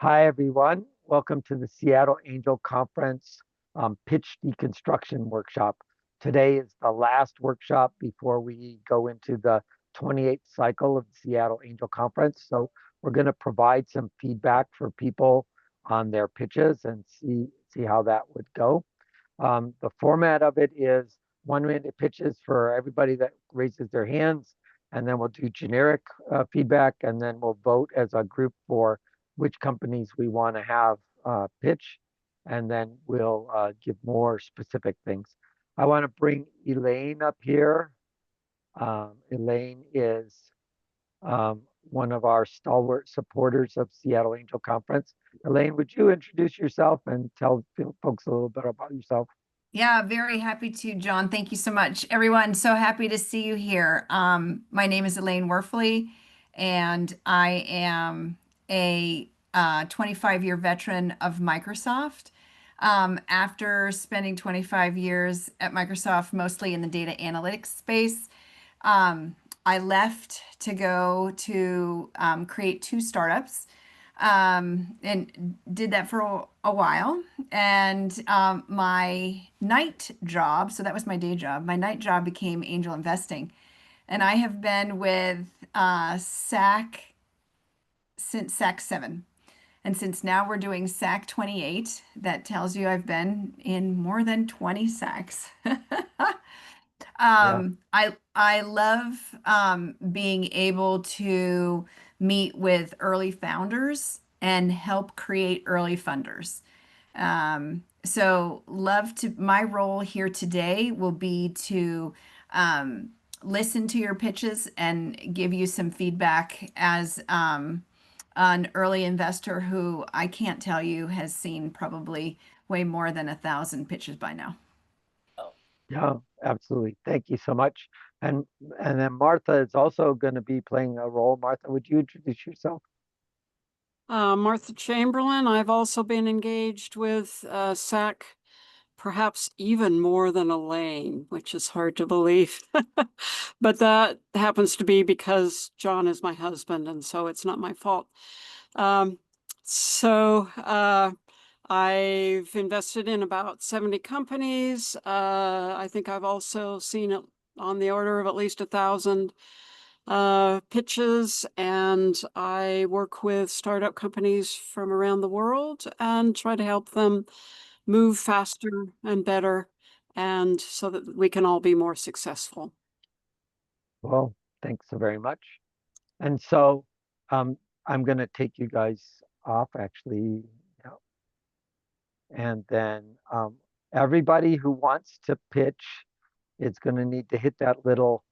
Hi, everyone. Welcome to the Seattle Angel Conference Pitch Deconstruction Workshop. Today is the last workshop before we go into the 28th cycle of the Seattle Angel Conference. So we're going to provide some feedback for people on their pitches and see how that would go. The format of it is 1 minute pitches for everybody that raises their hands, and then we'll do generic feedback, and then we'll vote as a group for which companies we want to have pitch, and then we'll give more specific things. I want to bring Elaine up here. Elaine is one of our stalwart supporters of Seattle Angel Conference. Elaine, would you introduce yourself and tell folks a little bit about yourself? Yeah, very happy to, John. Thank you so much, everyone. So happy to see you here. My name is Elaine Werfley, and I am a 25-year veteran of Microsoft. After spending 25 years at Microsoft, mostly in the data analytics space, I left to go to create two startups and did that for a while. And my night job, so that was my day job, my night job became angel investing. And I have been with SAC since SAC 7. And since now we're doing SAC 28, that tells you I've been in more than 20 SACs. Yeah. I love being able to meet with early founders and help create early funders. So love to, my role here today will be to listen to your pitches and give you some feedback as an early investor who I can't tell you has seen probably way more than 1,000 pitches by now. Yeah, absolutely. Thank you so much. And and then Martha is also going to be playing a role. Martha, would you introduce yourself? Martha Chamberlain. I've also been engaged with SAC, perhaps even more than Elaine, which is hard to believe. But that happens to be because John is my husband, and so it's not my fault. Um, so I've invested in about 70 companies. I think I've also seen it on the order of at least 1,000 pitches, and I work with startup companies from around the world and try to help them move faster and better, and so that we can all be more successful. Well, thanks so very much. And so I'm going to take you guys off actually. Yeah. And then everybody who wants to pitch is going to need to hit that little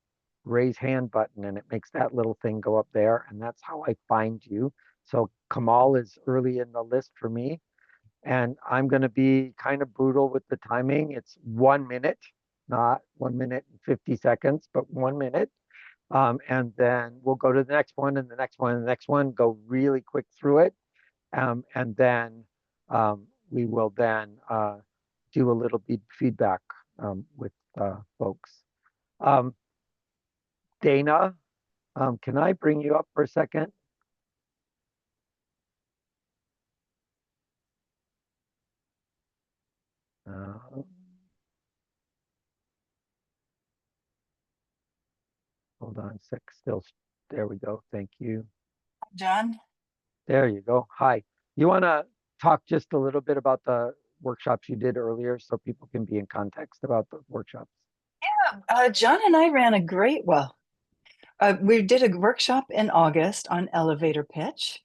raise hand button, and it makes that little thing go up there. And that's how I find you. So Kamal is early in the list for me. And I'm going to be kind of brutal with the timing. It's 1 minute, not 1 minute and 50 seconds, but 1 minute. And then we'll go to the next one and the next one and the next one, go really quick through it. And then we will then do a little bit feedback with folks. Um, Dana, can I bring you up for a second? Uh, Hold on a sec. Still, there we go. Thank you. John? There you go. Hi. You want to talk just a little bit about the workshops you did earlier so people can be in context about the workshops? John and I ran a great, we did a workshop in August on elevator pitch,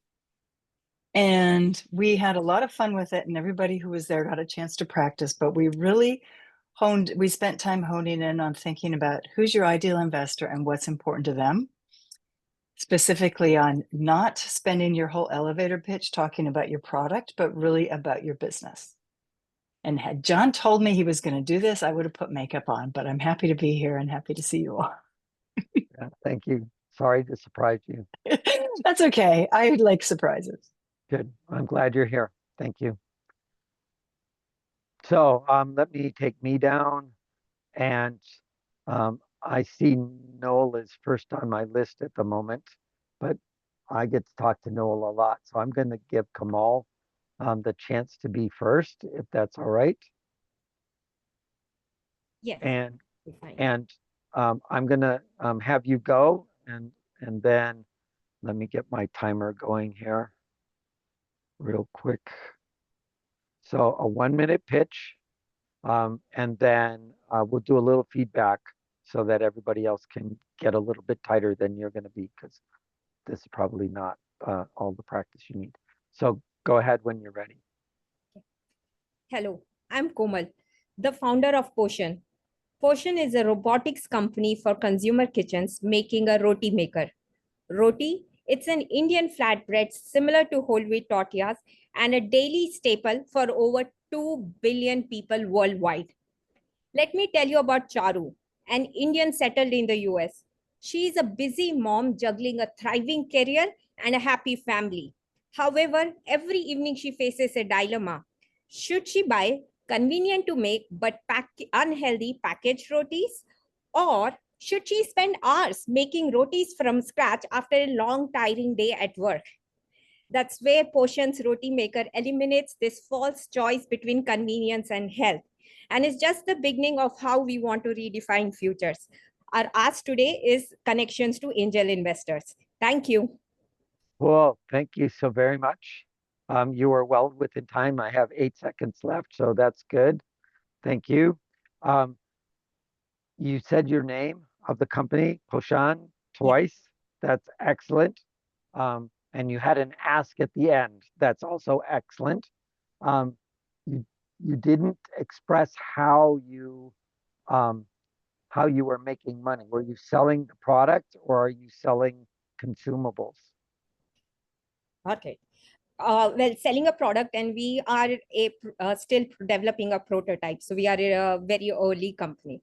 and we had a lot of fun with it, and everybody who was there got a chance to practice, but we spent time honing in on thinking about who's your ideal investor and what's important to them, specifically on not spending your whole elevator pitch talking about your product, but really about your business. And had John told me he was going to do this, I would have put makeup on, but I'm happy to be here and happy to see you all. Yeah, thank you. Sorry to surprise you. That's okay. I like surprises. Good. I'm glad you're here. Thank you. So let me take me down. And I see Noel is first on my list at the moment, but I get to talk to Noel a lot, so I'm going to give Kamal the chance to be first, if that's all right. Yes, And fine. and I'm going to have you go, and then let me get my timer going here real quick. So a 1 minute pitch, and then we'll do a little feedback so that everybody else can get a little bit tighter than you're going to be, because this is probably not all the practice you need. So go ahead when you're ready. Hello, I'm Komal, the founder of Potion. Potion is a robotics company for consumer kitchens making a roti maker. Roti, it's an Indian flatbread similar to whole wheat tortillas and a daily staple for over 2 billion people worldwide. Let me tell you about Charu, an Indian settled in the US. She is a busy mom juggling a thriving career and a happy family. However, every evening she faces a dilemma. Should she buy convenient to make but unhealthy packaged rotis? Or should she spend hours making rotis from scratch after a long, tiring day at work? That's where Potion's Roti Maker eliminates this false choice between convenience and health. And it's just the beginning of how we want to redefine futures. Our ask today is connections to angel investors. Thank you. Well, thank you so very much. You are well within time. I have 8 seconds left, so that's good. Thank you. You said your name of the company, Poshan, twice. That's excellent. And you had an ask at the end. That's also excellent. Um, you didn't express how you were making money. Were you selling the product, or are you selling consumables? Okay. Well, selling a product, and we are still developing a prototype. So we are a very early company.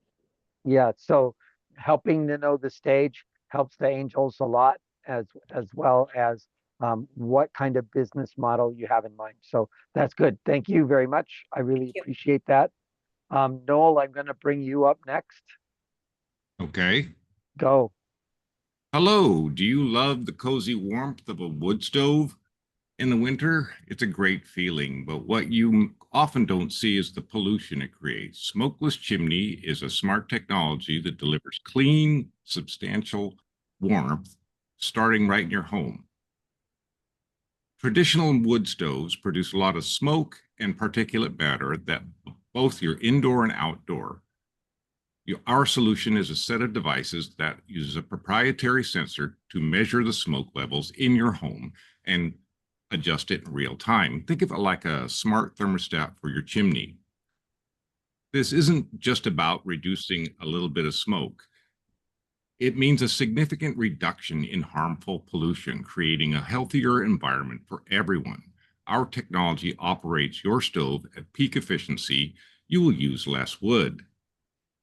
Yeah, so helping to know the stage helps the angels a lot, as well as what kind of business model you have in mind. So that's good. Thank you very much. I really you. appreciate that. Noel, I'm going to bring you up next. Okay. Go. Hello. Do you love the cozy warmth of a wood stove? In the winter, it's a great feeling, but what you often don't see is the pollution it creates. Smokeless chimney is a smart technology that delivers clean, substantial warmth starting right in your home. Traditional wood stoves produce a lot of smoke and particulate matter that both your indoor and outdoor. Our solution is a set of devices that uses a proprietary sensor to measure the smoke levels in your home and adjust it in real time. Think of it like a smart thermostat for your chimney. This isn't just about reducing a little bit of smoke. It means a significant reduction in harmful pollution, creating a healthier environment for everyone. Our technology operates your stove at peak efficiency. You will use less wood.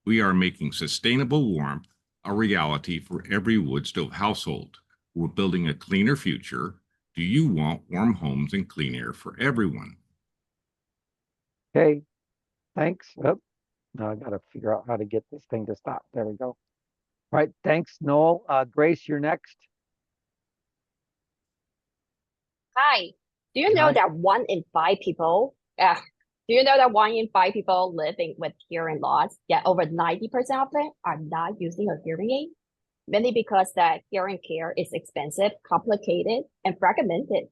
We are making sustainable warmth a reality for every wood stove household. We're building a cleaner future. Do you want warm homes and clean air for everyone? Okay, thanks. Oh, now I got to figure out how to get this thing to stop. There we go. All right, thanks, Noel. Grace, you're next. Hi. Do you know Hi. that 1 in 5 people, living with hearing loss, yet over 90% of them are not using a hearing aid? Mainly because that hearing care is expensive, complicated, and fragmented.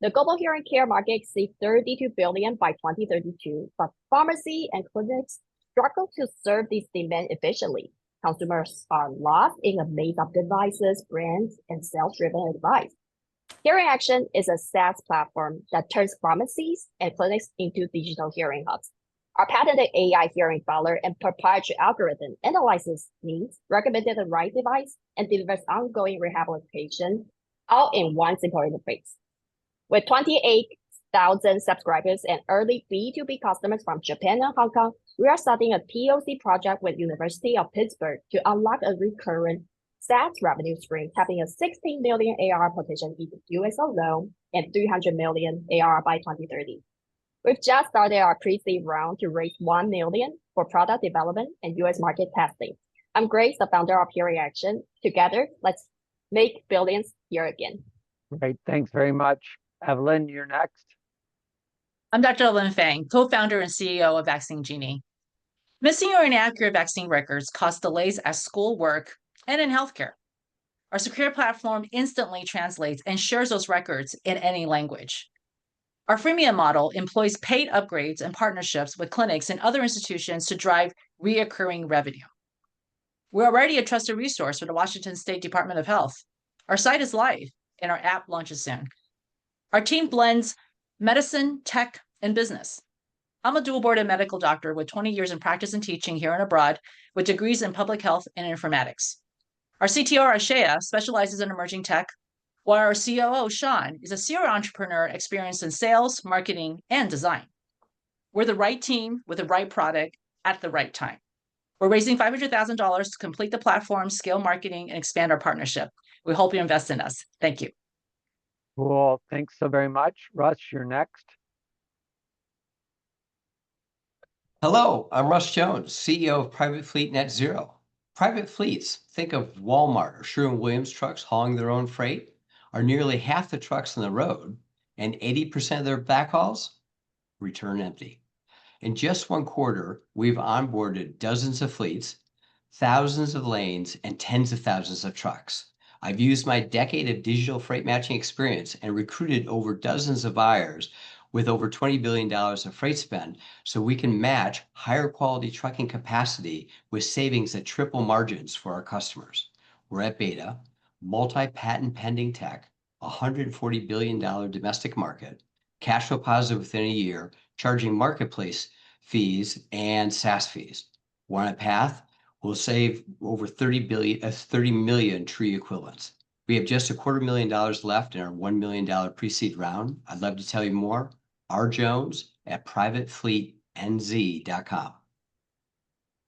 The global hearing care market exceeds 32 billion by 2032, but pharmacy and clinics struggle to serve this demand efficiently. Consumers are lost in a maze of devices, brands, and sales-driven advice. Hearing Action is a SaaS platform that turns pharmacies and clinics into digital hearing hubs. Our patented AI hearing follower and proprietary algorithm analyzes needs, recommended the right device, and delivers ongoing rehabilitation, all in one simple interface. With 28,000 subscribers and early B2B customers from Japan and Hong Kong, we are starting a POC project with University of Pittsburgh to unlock a recurrent SaaS revenue stream, tapping a 16 million ARR potential in the US alone and 300 million ARR by 2030. We've just started our pre-seed round to raise 1 million for product development and US market testing. I'm Grace, the founder of Hearing Action. Together, let's make billions here again. Great, thanks very much. Evelyn, you're next. I'm Dr. Lin Fang, co-founder and CEO of Vaccine Genie. Missing or inaccurate vaccine records cause delays at school, work, and in healthcare. Our secure platform instantly translates and shares those records in any language. Our freemium model employs paid upgrades and partnerships with clinics and other institutions to drive reoccurring revenue. We're already a trusted resource for the Washington State Department of Health. Our site is live and our app launches soon. Our team blends medicine, tech, and business. I'm a dual-boarded medical doctor with 20 years in practice and teaching here and abroad with degrees in public health and informatics. Our CTO, Ashaya, specializes in emerging tech, while our COO, Sean, is a serial entrepreneur experienced in sales, marketing, and design. We're the right team with the right product at the right time. We're raising $500,000 to complete the platform, scale marketing, and expand our partnership. We hope you invest in us. Thank you. Cool, thanks so very much. Russ, you're next. Hello, I'm Russ Jones, CEO of Private Fleet Net Zero. Private fleets, think of Walmart or Sherwin-Williams trucks hauling their own freight, are nearly half the trucks on the road, and 80% of their backhauls return empty. In just one quarter, we've onboarded dozens of fleets, thousands of lanes, and tens of thousands of trucks. I've used my decade of digital freight matching experience and recruited over dozens of buyers with over $20 billion of freight spend so we can match higher quality trucking capacity with savings that triple margins for our customers. We're at beta, multi-patent pending tech, $140 billion domestic market, cash flow positive within a year, charging marketplace fees and SaaS fees. We're on a path. We'll save over 30 million tree equivalents. We have just $250,000 left in our $1 million pre-seed round. I'd love to tell you more. rjones@privatefleetnz.com.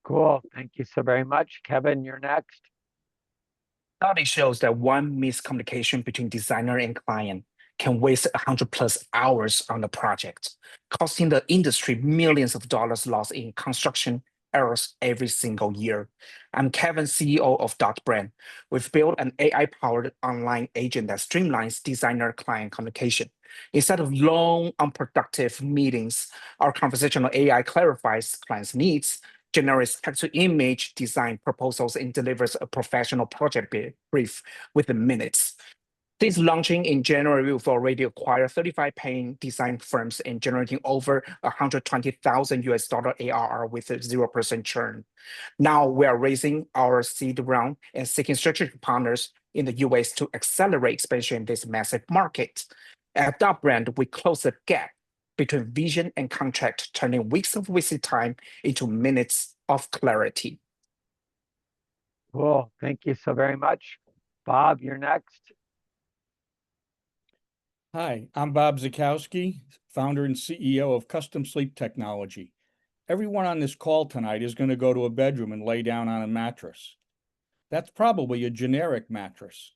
Cool, thank you so very much. Kevin, you're next. Study shows that one miscommunication between designer and client can waste 100+ hours on the project, costing the industry millions of dollars lost in construction errors every single year. I'm Kevin, CEO of Dot Brand. We've built an AI-powered online agent that streamlines designer-client communication. Instead of long, unproductive meetings, our conversational AI clarifies clients' needs, generates text-to-image design proposals, and delivers a professional project brief within minutes. Since launching in January, we've already acquired 35 paying design firms and generating over $120,000 ARR with 0% churn. Now we are raising our seed round and seeking strategic partners in the US to accelerate expansion in this massive market. At Dot Brand, we close the gap between vision and contract, turning weeks of visit time into minutes of clarity. Cool, thank you so very much. Bob, you're next. Hi, I'm Bob Zakowski, founder and CEO of Custom Sleep Technology. Everyone on this call tonight is going to go to a bedroom and lay down on a mattress. That's probably a generic mattress.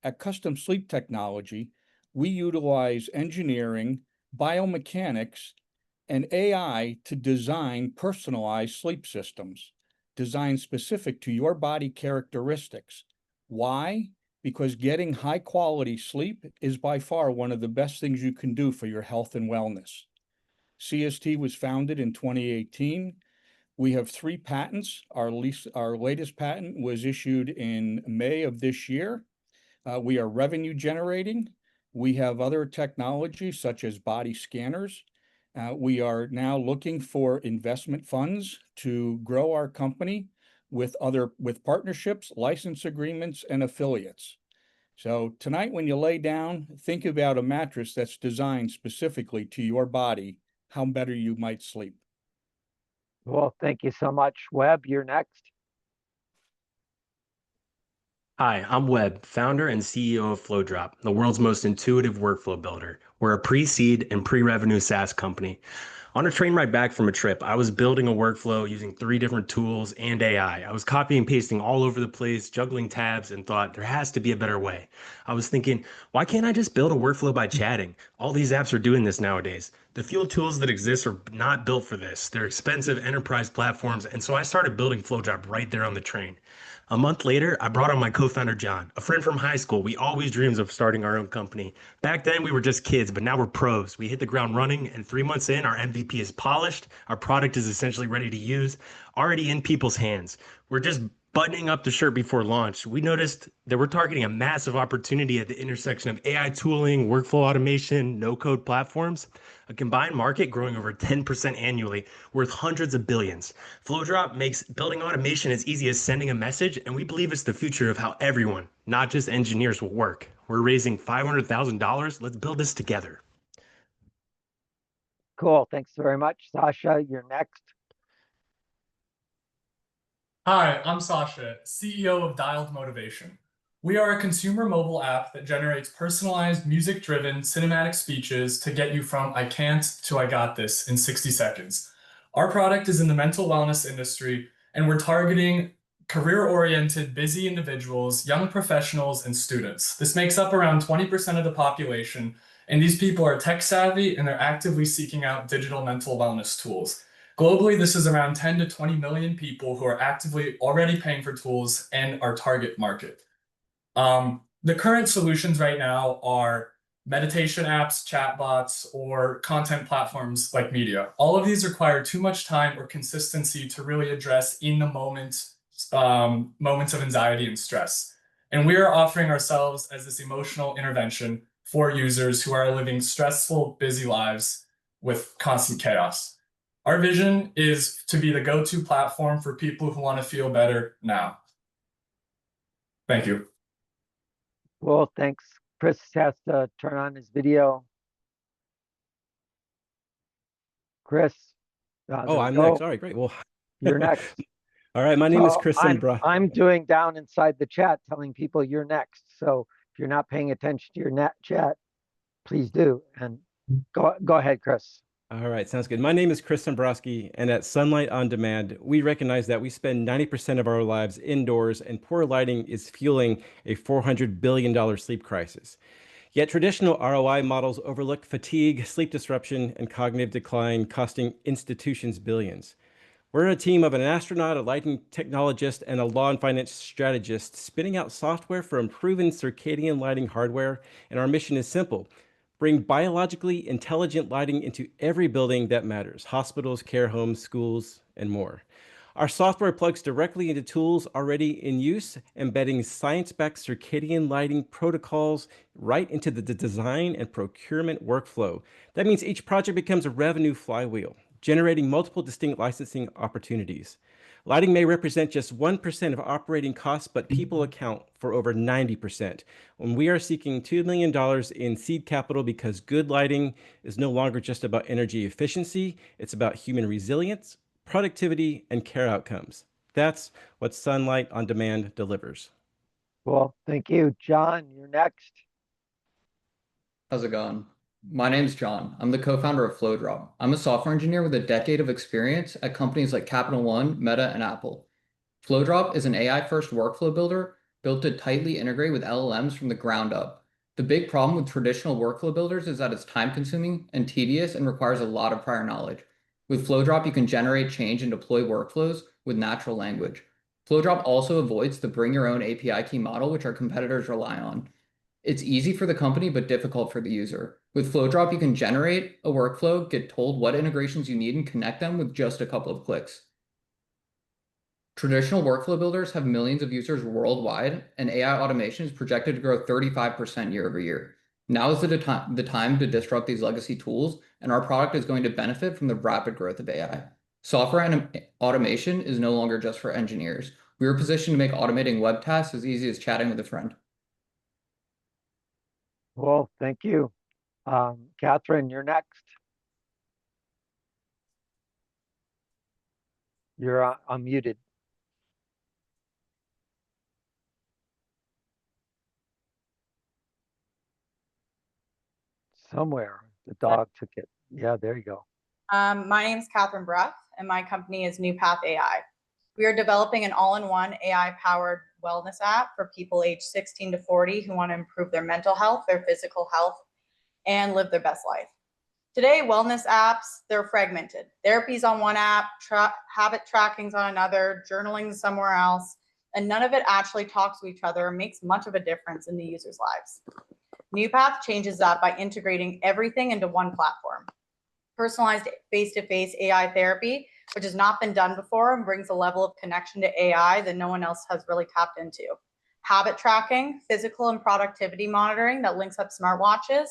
At Custom Sleep Technology, we utilize engineering, biomechanics, and AI to design personalized sleep systems, designed specific to your body characteristics. Why? Because getting high quality sleep is by far one of the best things you can do for your health and wellness. CST was founded in 2018. We have 3 patents. Our latest patent was issued in May of this year. We are revenue generating. We have other technologies such as body scanners. We are now looking for investment funds to grow our company with partnerships, license agreements, and affiliates. So tonight, when you lay down, think about a mattress that's designed specifically to your body, how better you might sleep. Well, thank you so much. Webb, you're next. Hi, I'm Webb, founder and CEO of FlowDrop, the world's most intuitive workflow builder. We're a pre-seed and pre-revenue SaaS company. On a train ride back from a trip, I was building a workflow using 3 different tools and AI. I was copying and pasting all over the place, juggling tabs, and thought there has to be a better way. I was thinking, why can't I just build a workflow by chatting? All these apps are doing this nowadays. The field tools that exist are not built for this. They're expensive enterprise platforms, and so I started building FlowDrop right there on the train. A month later, I brought on my co-founder, John, a friend from high school. We always dreamed of starting our own company. Back then, we were just kids, but now we're pros. We hit the ground running, and 3 months in, our MVP is polished. Our product is essentially ready to use, already in people's hands. We're just buttoning up the shirt before launch. We noticed that we're targeting a massive opportunity at the intersection of AI tooling, workflow automation, no-code platforms, a combined market growing over 10% annually, worth hundreds of billions. FlowDrop makes building automation as easy as sending a message, and we believe it's the future of how everyone, not just engineers, will work. We're raising $500,000. Let's build this together. Cool. Thanks very much. Sasha, you're next. Hi, I'm Sasha, CEO of Dialed Motivation. We are a consumer mobile app that generates personalized, music-driven cinematic speeches to get you from I can't to I got this in 60 seconds. Our product is in the mental wellness industry, and we're targeting career-oriented, busy individuals, young professionals, and students. This makes up around 20% of the population, and these people are tech-savvy and they're actively seeking out digital mental wellness tools. Globally, this is around 10 to 20 million people who are actively already paying for tools and our target market. The current solutions right now are meditation apps, chatbots, or content platforms like media. All of these require too much time or consistency to really address in the moment moments of anxiety and stress. And we are offering ourselves as this emotional intervention for users who are living stressful, busy lives with constant chaos. Our vision is to be the go-to platform for people who want to feel better now. Thank you. Well, thanks. Chris has to turn on his video. Chris. Oh, I'm next. All right, great. Well, you're next. All right, my name is Chris I'm doing down inside the chat telling people you're next. So if you're not paying attention to your chat, please do. And go ahead, Chris. All right, sounds good. My name is Chris Dombrowski, and at Sunlight on Demand, we recognize that we spend 90% of our lives indoors, and poor lighting is fueling a $400 billion sleep crisis. Yet traditional ROI models overlook fatigue, sleep disruption, and cognitive decline, costing institutions billions. We're a team of an astronaut, a lighting technologist, and a law and finance strategist spinning out software for improving circadian lighting hardware, and our mission is simple. Bring biologically intelligent lighting into every building that matters: hospitals, care homes, schools, and more. Our software plugs directly into tools already in use, embedding science-backed circadian lighting protocols right into the design and procurement workflow. That means each project becomes a revenue flywheel, generating multiple distinct licensing opportunities. Lighting may represent just 1% of operating costs, but people account for over 90%. When we are seeking $2 million in seed capital because good lighting is no longer just about energy efficiency, it's about human resilience, productivity, and care outcomes. That's what Sunlight on Demand delivers. Well, thank you. John, you're next. How's it going? My name's John. I'm the co-founder of FlowDrop. I'm a software engineer with a decade of experience at companies like Capital One, Meta, and Apple. FlowDrop is an AI-first workflow builder built to tightly integrate with LLMs from the ground up. The big problem with traditional workflow builders is that it's time-consuming and tedious and requires a lot of prior knowledge. With FlowDrop, you can generate, change, and deploy workflows with natural language. FlowDrop also avoids the bring your own API key model, which our competitors rely on. It's easy for the company, but difficult for the user. With FlowDrop, you can generate a workflow, get told what integrations you need, and connect them with just a couple of clicks. Traditional workflow builders have millions of users worldwide, and AI automation is projected to grow 35% year over year. Now is the time to disrupt these legacy tools, and our product is going to benefit from the rapid growth of AI. Software and automation is no longer just for engineers. We are positioned to make automating web tasks as easy as chatting with a friend. Well, thank you. Catherine, you're next. You're unmuted. Somewhere the dog took it. Yeah, there you go. My name is Catherine Bruff, and my company is New Path AI. We are developing an all-in-one AI-powered wellness app for people aged 16 to 40 who want to improve their mental health, their physical health, and live their best life. Today, wellness apps, they're fragmented. Therapy's on one app, habit tracking's on another, journaling's somewhere else, and none of it actually talks to each other or makes much of a difference in the users' lives. NewPath changes that by integrating everything into one platform. Personalized face-to-face AI therapy, which has not been done before and brings a level of connection to AI that no one else has really tapped into. Habit tracking, physical and productivity monitoring that links up smartwatches,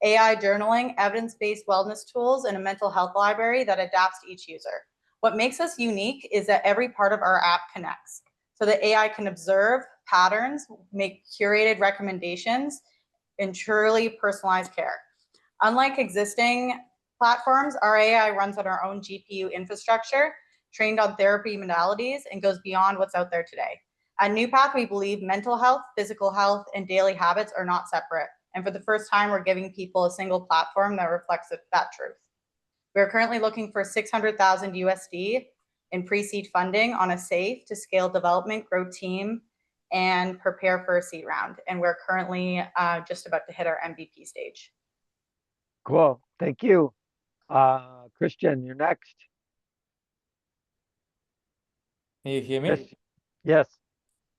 AI journaling, evidence-based wellness tools, and a mental health library that adapts to each user. What makes us unique is that every part of our app connects. So that AI can observe patterns, make curated recommendations, and truly personalized care. Unlike existing platforms, our AI runs on our own GPU infrastructure, trained on therapy modalities, and goes beyond what's out there today. At NewPath, we believe mental health, physical health, and daily habits are not separate. And for the first time, we're giving people a single platform that reflects that truth. We're currently looking for 600,000 USD in pre-seed funding on a safe to scale development, grow team, and prepare for a seed round. And we're currently just about to hit our MVP stage. Cool. Thank you. Christian, you're next. Can you hear me? Yes.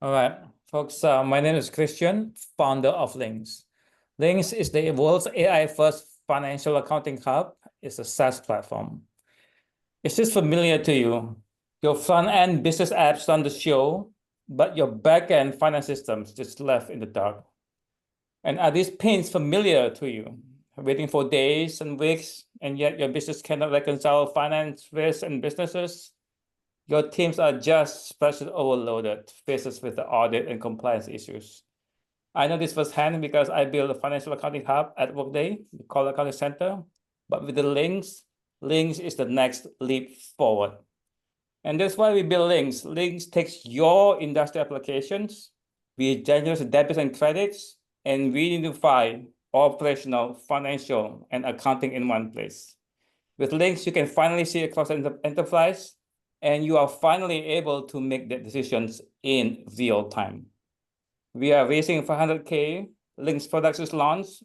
All right, folks. My name is Christian, founder of Links. Links is the world's AI-first financial accounting hub. It's a SaaS platform. Is this familiar to you? Your front-end business apps run the show, but your back-end finance systems just left in the dark. And are these pains familiar to you? Waiting for days and weeks, and yet your business cannot reconcile finance, risk, and businesses? Your teams are just spreadsheet overloaded, faced with the audit and compliance issues. I know this firsthand because I built a financial accounting hub at Workday, the Call Accounting Center. But with the Links is the next leap forward. And that's why we build Links. Links takes your industry applications, we generate debits and credits, and we unify operational, financial, and accounting in one place. With Links, you can finally see across the enterprise, and you are finally able to make the decisions in real time. We are raising 500K. Links products is launched.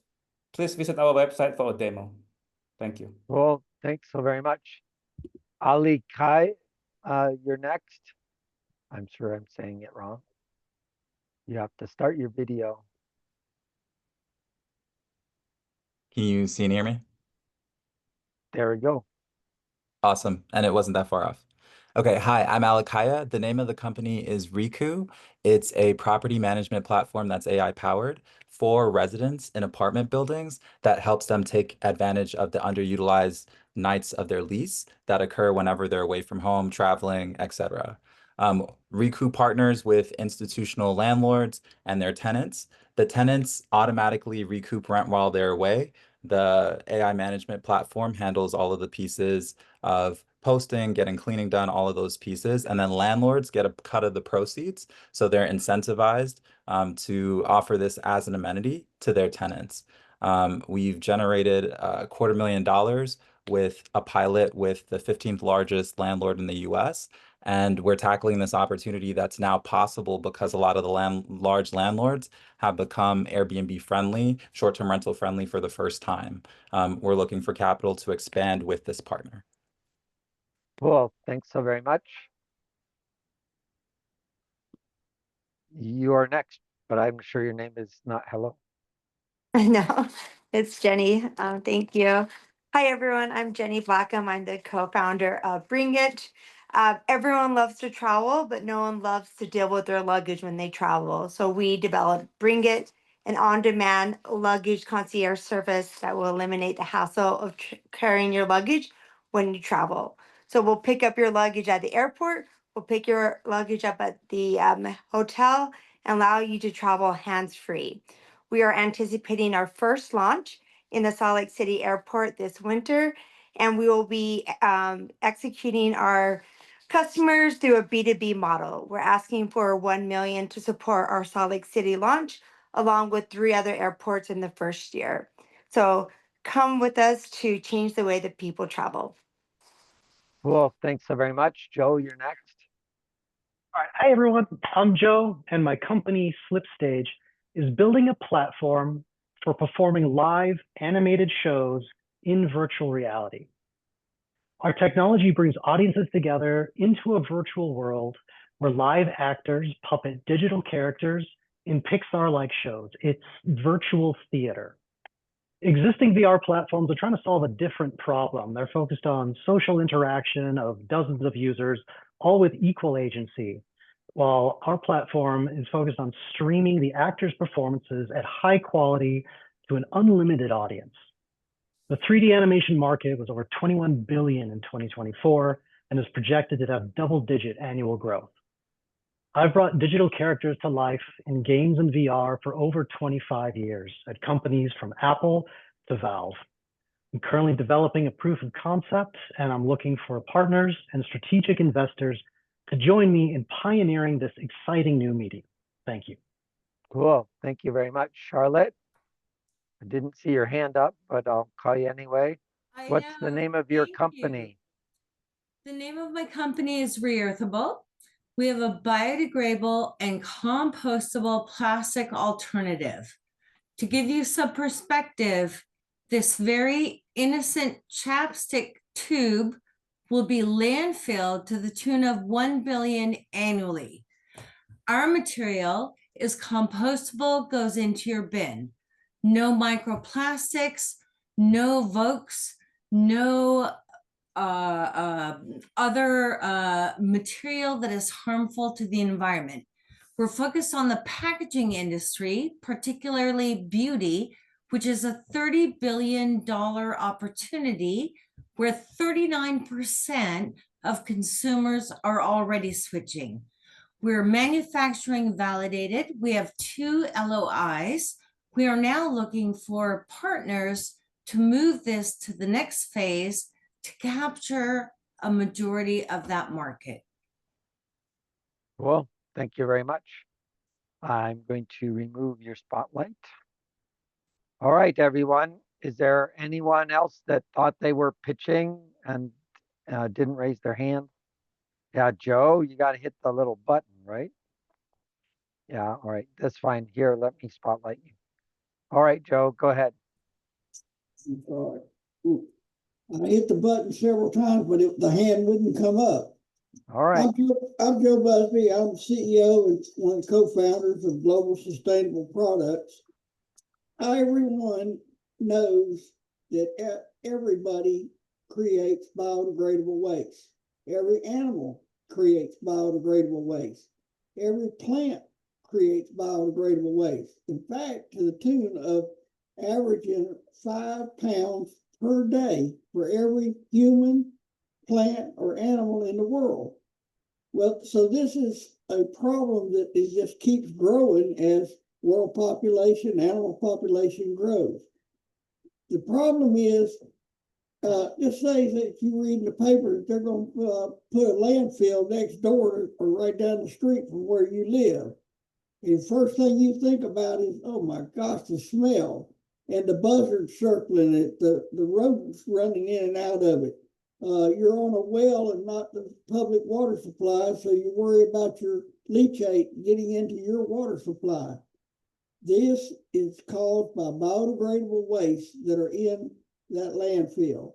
Please visit our website for a demo. Thank you. Well, thanks so very much. Ali Kai, you're next. I'm sure I'm saying it wrong. You have to start your video. Can you see and hear me? There we go. Awesome. And it wasn't that far off. Okay, hi, I'm Alakaya. The name of the company is Riku. It's a property management platform that's AI powered for residents in apartment buildings that helps them take advantage of the underutilized nights of their lease that occur whenever they're away from home, traveling, etc. Riku partners with institutional landlords and their tenants. The tenants automatically recoup rent while they're away. The AI management platform handles all of the pieces of posting, getting cleaning done, all of those pieces. And then landlords get a cut of the proceeds. So they're incentivized to offer this as an amenity to their tenants. We've generated $250,000 with a pilot with the 15th largest landlord in the US. And we're tackling this opportunity that's now possible because a lot of the large landlords have become Airbnb friendly, short-term rental friendly for the first time. We're looking for capital to expand with this partner. Cool. Thanks so very much. You are next, but I'm sure your name is not hello. No, it's Jenny. Thank you. Hi, everyone. I'm Jenny Blackham. I'm the co-founder of Bring It. Everyone loves to travel, but no one loves to deal with their luggage when they travel. So we developed Bring It, an on-demand luggage concierge service that will eliminate the hassle of carrying your luggage when you travel. So we'll pick up your luggage at the airport, we'll pick your luggage up at the hotel, and allow you to travel hands-free. We are anticipating our first launch in the Salt Lake City airport this winter, and we will be executing our customers through a B2B model. We're asking for $1 million to support our Salt Lake City launch, along with 3 other airports in the first year. So come with us to change the way that people travel. Cool. Thanks so very much. Joe, you're next. All right. Hi, everyone. I'm Joe, and my company, Slipstage, is building a platform for performing live animated shows in virtual reality. Our technology brings audiences together into a virtual world where live actors puppet digital characters in Pixar-like shows. It's virtual theater. Existing VR platforms are trying to solve a different problem. They're focused on social interaction of dozens of users, all with equal agency, while our platform is focused on streaming the actors' performances at high quality to an unlimited audience. The 3D animation market was over $21 billion in 2024 and is projected to have double-digit annual growth. I've brought digital characters to life in games and VR for over 25 years at companies from Apple to Valve. I'm currently developing a proof of concept, and I'm looking for partners and strategic investors to join me in pioneering this exciting new medium. Thank you. Cool. Thank you very much, Charlotte. I didn't see your hand up, but I'll call you anyway. What's the name of your company? The name of my company is Reearthable. We have a biodegradable and compostable plastic alternative. To give you some perspective, this very innocent chapstick tube will be landfilled to the tune of 1 billion annually. Our material is compostable, goes into your bin. No microplastics, no Vokes, no other material that is harmful to the environment. We're focused on the packaging industry, particularly beauty, which is a $30 billion opportunity where 39% of consumers are already switching. We're manufacturing validated. We have 2 LOIs. We are now looking for partners to move this to the next phase to capture a majority of that market. Cool. Thank you very much. I'm going to remove your spotlight. All right, everyone. Is there anyone else that thought they were pitching and didn't raise their hand? Yeah, Joe, you got to hit the little button, right? Yeah, all right. That's fine. Here, let me spotlight you. All right, Joe, go ahead. All right. I hit the button several times, but the hand wouldn't come up. All right. I'm Joe Busby. I'm CEO and one of the co-founders of Global Sustainable Products. Everyone knows that everybody creates biodegradable waste. Every animal creates biodegradable waste. Every plant creates biodegradable waste. In fact, to the tune of averaging 5 pounds per day for every human, plant, or animal in the world. Well, so this is a problem that just keeps growing as world population, animal population grows. The problem is, just say that if you read in the paper, they're going to put a landfill next door or right down the street from where you live. And the first thing you think about is, oh my gosh, the smell. And the buzzards circling it, the rodents running in and out of it. You're on a well and not the public water supply, so you worry about your leachate getting into your water supply. This is caused by biodegradable wastes that are in that landfill.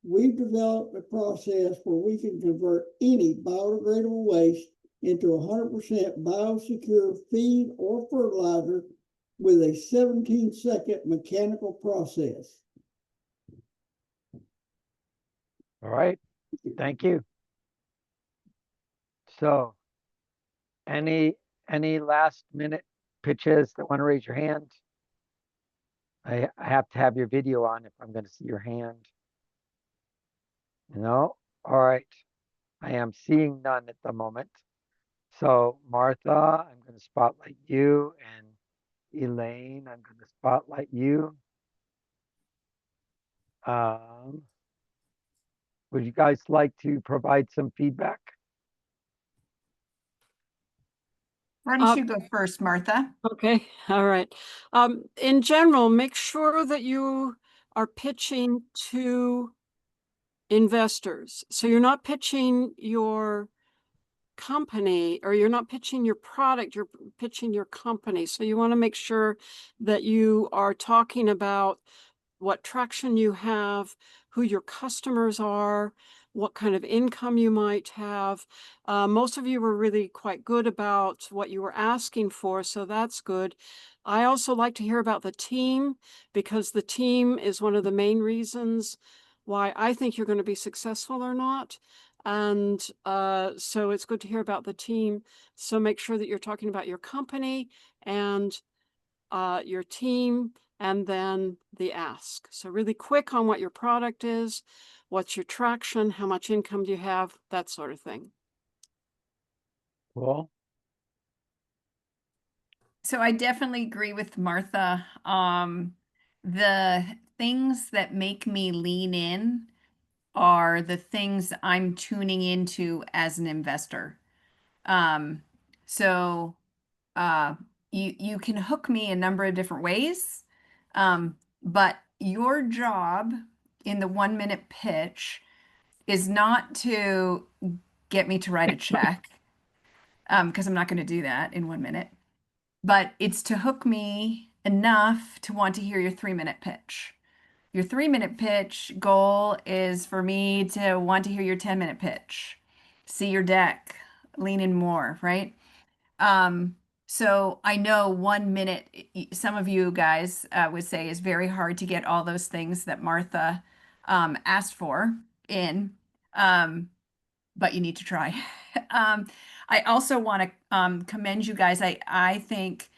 We've developed a process where we can convert any biodegradable waste into 100% biosecure feed or fertilizer with a 17-second mechanical process. All right, thank you. So, any last minute pitches that want to raise your hand? I have to have your video on if I'm going to see your hand. No? All right. I am seeing none at the moment. So, Martha, I'm going to spotlight you, and Elaine, I'm going to spotlight you. Would you guys like to provide some feedback? Why don't you go first, Martha? Okay, all right. In general, make sure that you are pitching to investors. So you're not pitching your company, or you're not pitching your product, you're pitching your company. So you want to make sure that you are talking about what traction you have, who your customers are, what kind of income you might have. Most of you were really quite good about what you were asking for, so that's good. I also like to hear about the team, because the team is one of the main reasons why I think you're going to be successful or not. And so it's good to hear about the team. So make sure that you're talking about your company and your team, and then the ask. So really quick on what your product is, what's your traction, how much income do you have, that sort of thing. Cool. So I definitely agree with Martha. The things that make me lean in are the things I'm tuning into as an investor. So you can hook me a number of different ways, but your job in the 1 minute pitch is not to get me to write a check, because I'm not going to do that in 1 minute, but it's to hook me enough to want to hear your 3 minute pitch. Your 3 minute pitch goal is for me to want to hear your 10 minute pitch, see your deck, lean in more, right? So I know 1 minute, some of you guys would say is very hard to get all those things that Martha asked for in, but you need to try. I also want to commend you guys. I think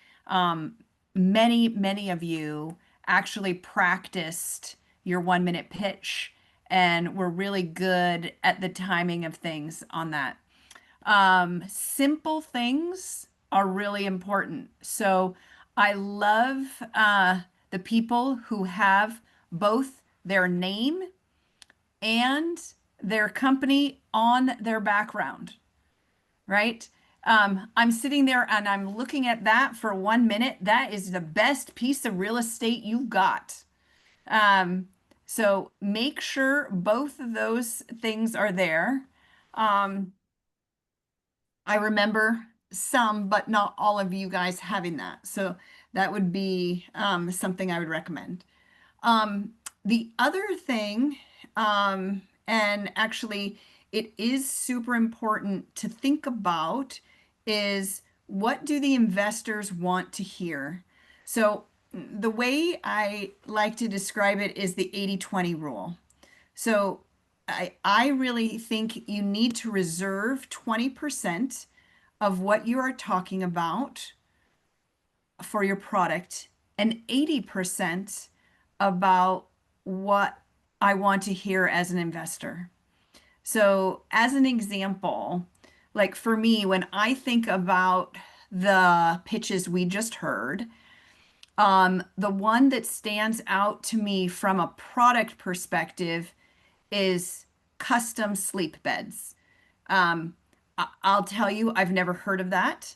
many of you actually practiced your 1 minute pitch and were really good at the timing of things on that. Simple things are really important. So I love the people who have both their name and their company on their background, right? I'm sitting there and I'm looking at that for 1 minute. That is the best piece of real estate you've got. So make sure both of those things are there. I remember some, but not all of you guys having that. So that would be something I would recommend. The other thing, and actually it is super important to think about, is what do the investors want to hear? So the way I like to describe it is the 80-20 rule. So I really think you need to reserve 20% of what you are talking about for your product and 80% about what I want to hear as an investor. So as an example, like for me, when I think about the pitches we just heard, the one that stands out to me from a product perspective is custom sleep beds. I'll tell you, I've never heard of that.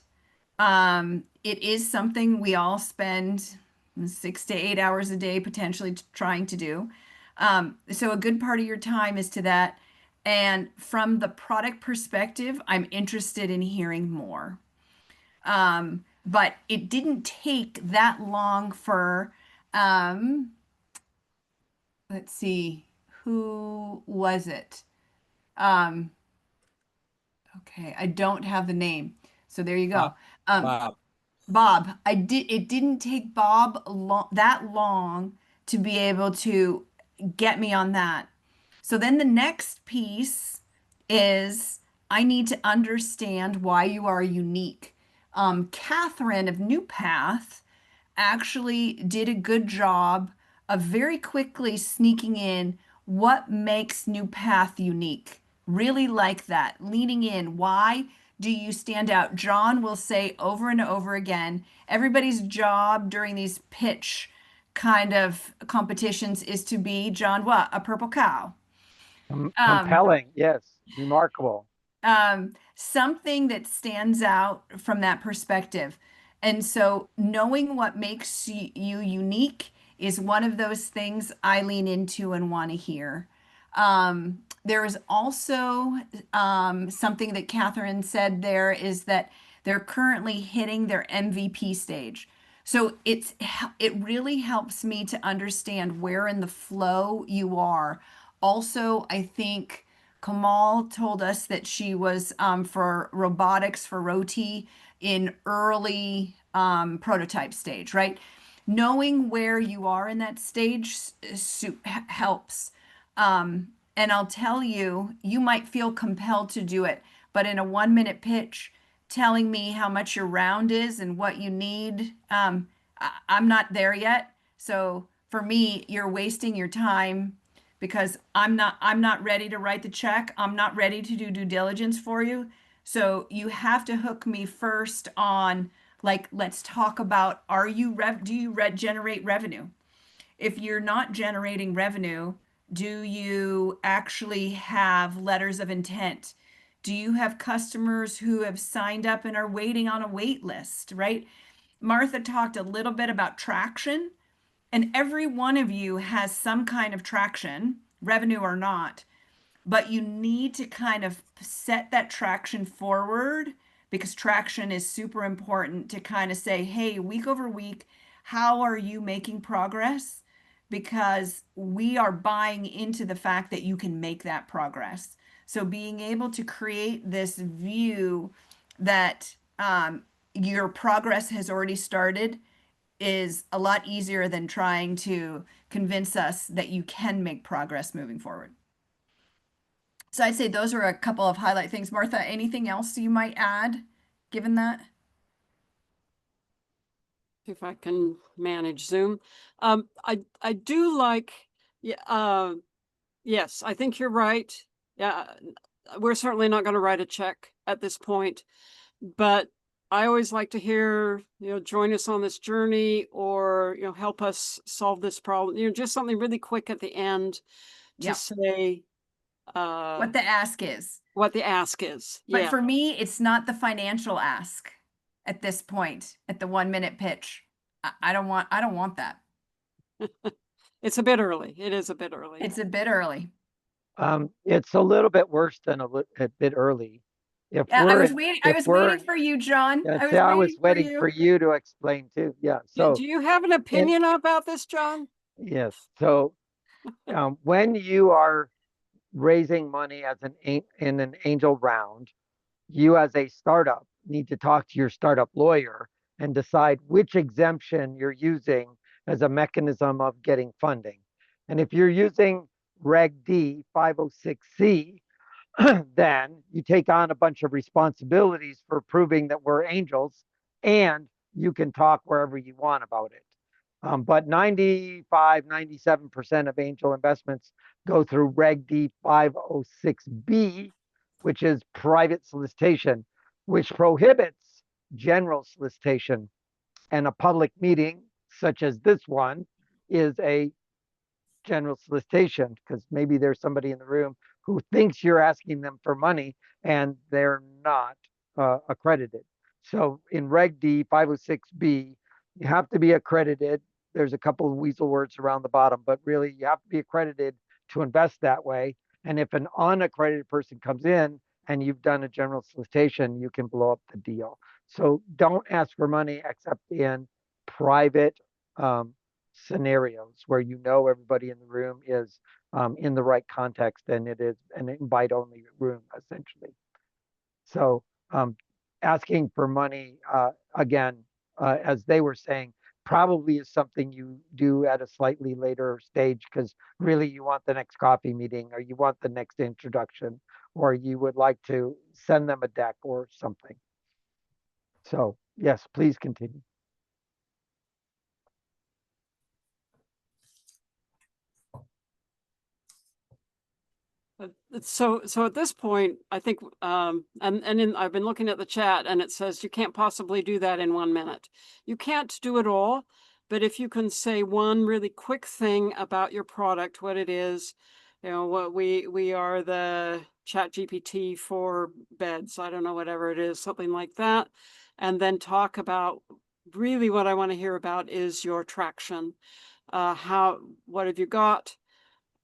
It is something we all spend 6 to 8 hours a day potentially trying to do. So a good part of your time is to that. And from the product perspective, I'm interested in hearing more. But it didn't take that long for, let's see, who was it? Okay, I don't have the name. So there you go. Bob. Bob, it didn't take Bob that long to be able to get me on that. So then the next piece is I need to understand why you are unique. Catherine of New Path actually did a good job of very quickly sneaking in what makes New Path unique. Really like that. Leaning in. Why do you stand out? John will say over and over again, everybody's job during these pitch kind of competitions is to be, John, what? A purple cow. Compelling, yes, remarkable. Something that stands out from that perspective. And so knowing what makes you unique is one of those things I lean into and want to hear. There is also something that Catherine said there is that they're currently hitting their MVP stage. So it really helps me to understand where in the flow you are. Also, I think Kamal told us that she was for robotics for Roti in early prototype stage, right? Knowing where you are in that stage helps. And I'll tell you, you might feel compelled to do it, but in a 1 minute pitch, telling me how much your round is and what you need, I'm not there yet. So for me, you're wasting your time because I'm not ready to write the check. I'm not ready to do due diligence for you. So you have to hook me first on, like, let's talk about, do you generate revenue? If you're not generating revenue, do you actually have letters of intent? Do you have customers who have signed up and are waiting on a wait list, right? Martha talked a little bit about traction, and every one of you has some kind of traction, revenue or not, but you need to kind of set that traction forward because traction is super important to kind of say, hey, week over week, how are you making progress? Because we are buying into the fact that you can make that progress. So being able to create this view that your progress has already started is a lot easier than trying to convince us that you can make progress moving forward. So I'd say those are a couple of highlight things. Martha, anything else you might add, given that? If I can manage Zoom. I do like, yeah, yes, I think you're right. Yeah, we're certainly not going to write a check at this point, but I always like to hear, join us on this journey or, help us solve this problem. Just something really quick at the end to Yep. say What the ask is. what the ask is. But Yeah. for me, it's not the financial ask at this point, at the 1 minute pitch. I don't want that. It's a bit early. It is a bit early. It's a bit early. It's a little bit worse than a bit early. If Yeah, we're I was in- waiting. if I was we're waiting for you, John. Yeah, I see, I was was waiting waiting for for you. you to explain too. Yeah. So Do you have an opinion about this, John? yes. So when you are raising money as in an angel round, you as a startup need to talk to your startup lawyer and decide which exemption you're using as a mechanism of getting funding. And if you're using Reg D 506C, then you take on a bunch of responsibilities for proving that we're angels and you can talk wherever you want about it. But 95, 97% of angel investments go through Reg D 506B, which is private solicitation, which prohibits general solicitation. And a public meeting, such as this one, is a general solicitation because maybe there's somebody in the room who thinks you're asking them for money and they're not accredited. So in Reg D 506B, you have to be accredited. There's a couple of weasel words around the bottom, but really you have to be accredited to invest that way. And if an unaccredited person comes in and you've done a general solicitation, you can blow up the deal. So don't ask for money except in private scenarios where you know everybody in the room is in the right context and it is an invite only room essentially. So asking for money again, as they were saying, probably is something you do at a slightly later stage because really you want the next coffee meeting or you want the next introduction or you would like to send them a deck or something. So yes, please continue. So at this point, I think, I've been looking at the chat and it says you can't possibly do that in 1 minute. You can't do it all, but if you can say one really quick thing about your product, what it is, what we are the Chat GPT for beds. I don't know, whatever it is, something like that. And then talk about really what I want to hear about is your traction. What have you got?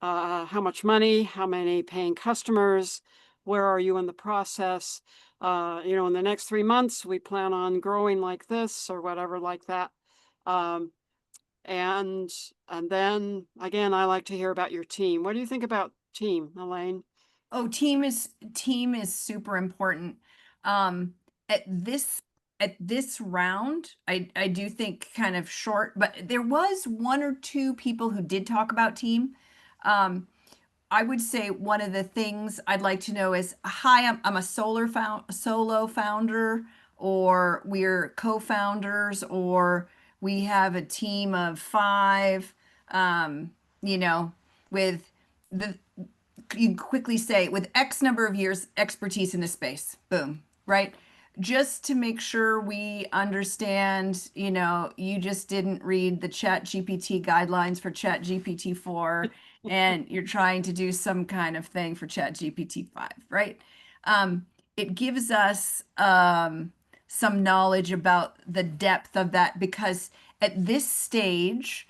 How much money, how many paying customers, where are you in the process? In the next 3 months, we plan on growing like this or whatever like that. And then again, I like to hear about your team. What do you think about team, Elaine? Oh, team is super important. At this round, I do think kind of short, but there was one or two people who did talk about team. I would say one of the things I'd like to know is, hi, I'm a solo founder, or we're co-founders, or we have a team of 5, you know, with the, you can quickly say with X number of years expertise in this space, boom, right? Just to make sure we understand, you know, you just didn't read the Chat GPT guidelines for Chat GPT 4 and you're trying to do some kind of thing for Chat GPT 5, right? It gives us some knowledge about the depth of that, because at this stage,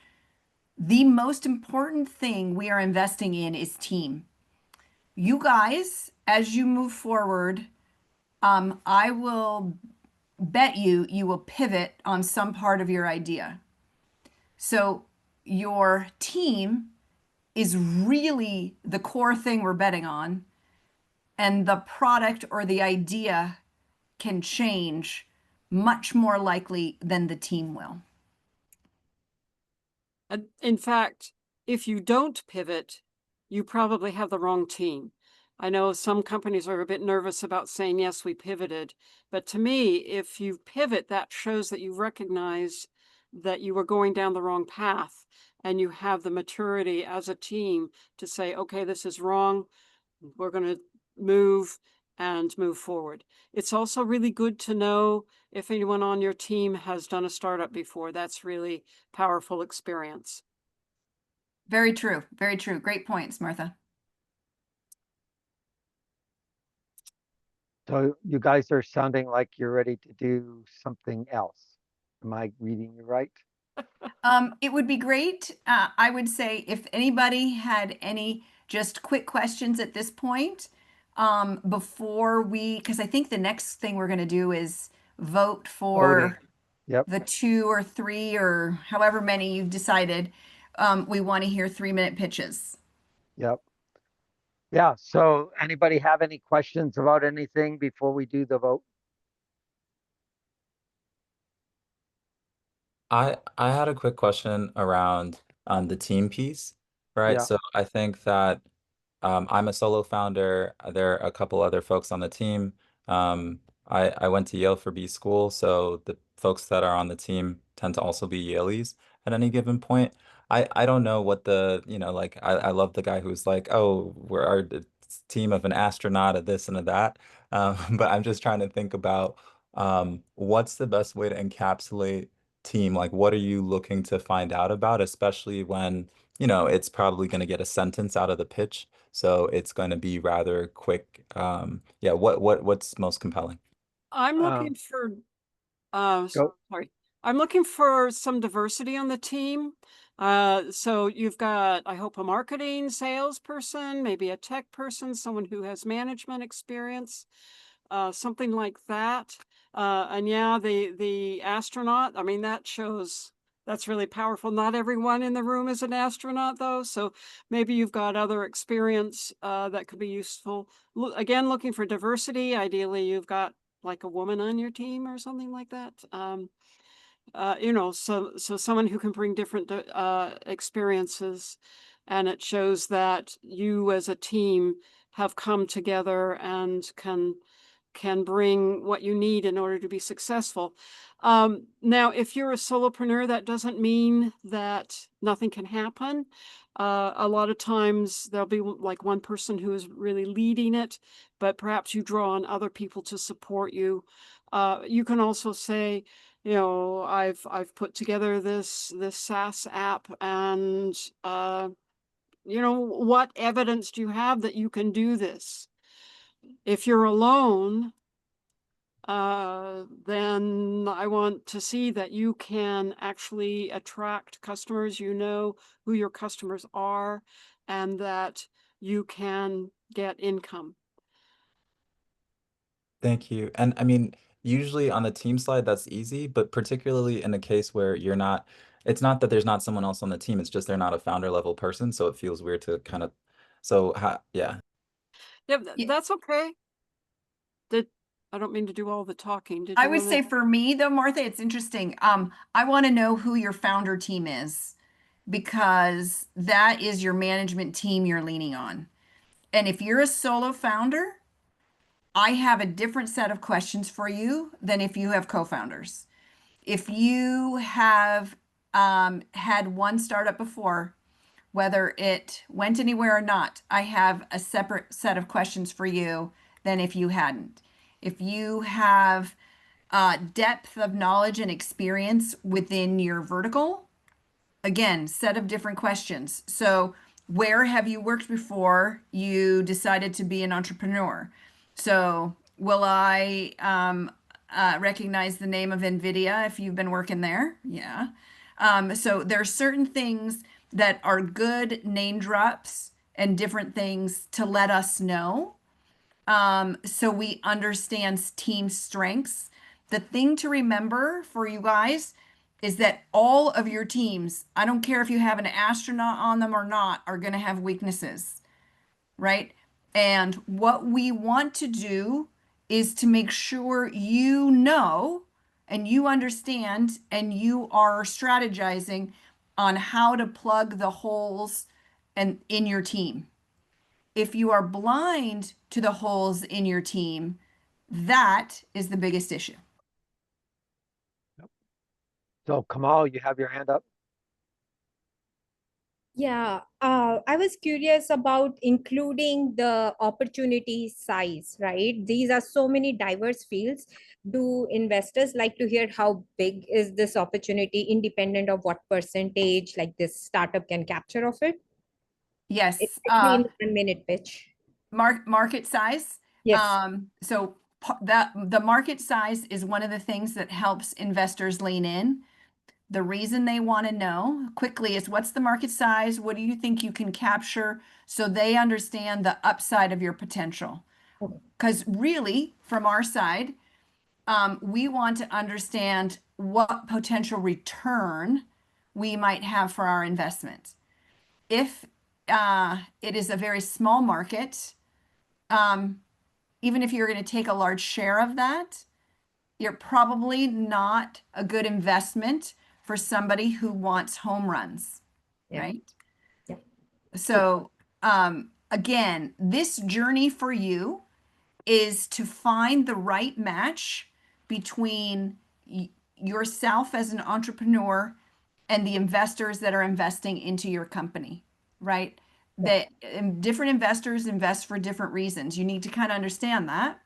the most important thing we are investing in is team. You guys, as you move forward, I will bet you will pivot on some part of your idea. So your team is really the core thing we're betting on, and the product or the idea can change much more likely than the team will. And in fact, if you don't pivot, you probably have the wrong team. I know some companies are a bit nervous about saying, yes, we pivoted. But to me, if you pivot, that shows that you recognize that you were going down the wrong path, and you have the maturity as a team to say, okay, this is wrong. We're going to move forward. It's also really good to know if anyone on your team has done a startup before. That's really powerful experience. Very true. Very true. Great points, Martha. So you guys are sounding like you're ready to do something else. Am I reading you right? It would be great. I would say if anybody had any just quick questions at this point, before because I think the next thing we're going to do is vote for Voting. Yep. the 2 or 3 or however many you've decided. We want to hear 3-minute pitches. Yep. Yeah. So anybody have any questions about anything before we do the vote? I had a quick question around the team piece, right? Yeah. So I think that I'm a solo founder. There are a couple other folks on the team. I went to Yale for B school, so the folks that are on the team tend to also be Yaleys at any given point. I don't know what the, like I love the guy who's like, oh, we're our team of an astronaut, of this and of that. But I'm just trying to think about what's the best way to encapsulate team? Like, what are you looking to find out about, especially when, it's probably going to get a sentence out of the pitch. So it's going to be rather quick. Yeah, what's most compelling? I'm looking for Go. sorry. I'm looking for some diversity on the team. So you've got, I hope, a marketing salesperson, maybe a tech person, someone who has management experience, something like that. And yeah, the astronaut, I mean, that's really powerful. Not everyone in the room is an astronaut, though. So maybe you've got other experience that could be useful. Again, looking for diversity. Ideally, you've got like a woman on your team or something like that. So someone who can bring different experiences, and it shows that you as a team have come together and can bring what you need in order to be successful. Now, if you're a solopreneur, that doesn't mean that nothing can happen. A lot of times there'll be like one person who is really leading it, but perhaps you draw on other people to support you. You can also say, I've put together this SaaS app, and what evidence do you have that you can do this? If you're alone, then I want to see that you can actually attract customers, who your customers are, and that you can get income. Thank you. And I mean, Usually on the team slide, that's easy, but particularly in a case where you're not, it's not that there's not someone else on the team, it's just they're not a founder level person, so it feels weird to kind of, yeah. Yeah, that's okay. I don't mean to do all the talking. Did I you would wanna- say for me though, Martha, it's interesting. I want to know who your founder team is because that is your management team you're leaning on. And if you're a solo founder, I have a different set of questions for you than if you have co-founders. If you have had one startup before, whether it went anywhere or not, I have a separate set of questions for you than if you hadn't. If you have depth of knowledge and experience within your vertical, again, set of different questions. So, where have you worked before you decided to be an entrepreneur? So, will I recognize the name of NVIDIA if you've been working there? Yeah. So, there are certain things that are good name drops and different things to let us know so we understand team strengths. The thing to remember for you guys is that all of your teams, I don't care if you have an astronaut on them or not, are going to have weaknesses, right? And what we want to do is to make sure you know and you understand and you are strategizing on how to plug the holes and in your team. If you are blind to the holes in your team, that is the biggest issue. So Kamal, you have your hand up. Yeah, I was curious about including the opportunity size, right? These are so many diverse fields. Do investors like to hear how big is this opportunity independent of what percentage like this startup can capture of it? Yes. Especially in the 1 minute pitch. Market size. Yes. So the market size is one of the things that helps investors lean in. The reason they want to know quickly is what's the market size? What do you think you can capture? So they understand the upside of your potential. Because really, from our side, we want to understand what potential return we might have for our investment. If it is a very small market, even if you're going to take a large share of that, you're probably not a good investment for somebody who wants home runs, right? Yeah. So again, this journey for you is to find the right match between yourself as an entrepreneur and the investors that are investing into your company, right? That different investors invest for different reasons. You need to kind of understand that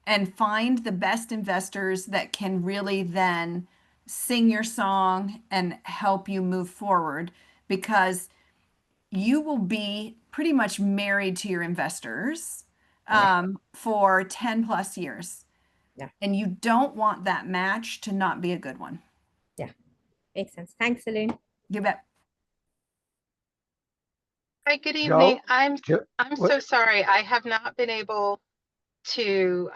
and find the best investors that can really then sing your song and help you move forward because you will be pretty much married to your investors for 10 plus years. Yeah. And you don't want that match to not be a good one. Yeah, makes sense. Thanks, Elaine. You bet. Hi, good evening. I'm what- so sorry. I have not been able to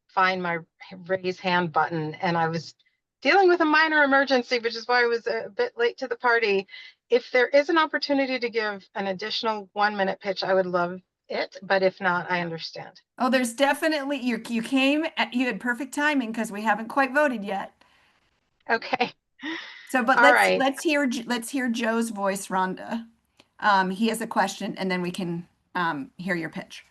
find my raise hand button, and I was dealing with a minor emergency, which is why I was a bit late to the party. If there is an opportunity to give an additional 1 minute pitch, I would love it, but if not, I understand. Oh, there's definitely you you had perfect timing because we haven't quite voted yet. Okay. So, but All right. let's hear Joe's voice, Rhonda. He has a question, and then we can hear your pitch.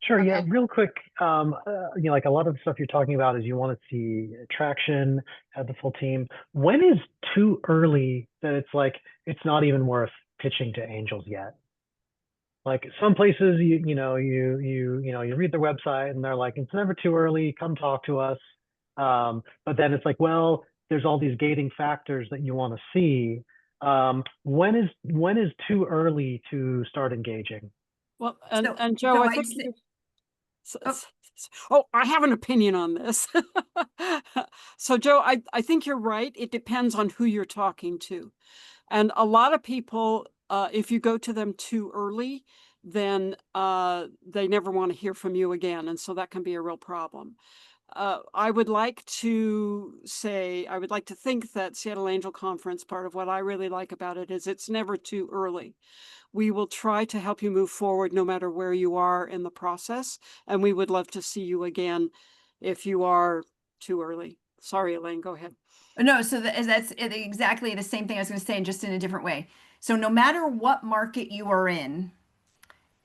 Sure. Yeah. Real quick. Like a lot of the stuff you're talking about is you want to see traction, have the full team. When is too early that it's like it's not even worth pitching to angels yet? Like some places, you read their website and they're like, it's never too early. Come talk to us. But then it's like, well, there's all these gating factors that you want to see. When is too early to start engaging? Well, and Joe, I think. I have an opinion on this. So, Joe, I think you're right. It depends on who you're talking to. And a lot of people, if you go to them too early, then they never want to hear from you again. And so that can be a real problem. I would like to say, I would like to think that Seattle Angel Conference, part of what I really like about it is it's never too early. We will try to help you move forward no matter where you are in the process. And we would love to see you again if you are too early. Sorry, Elaine, go ahead. No, so that's exactly the same thing I was going to say, just in a different way. So no matter what market you are in,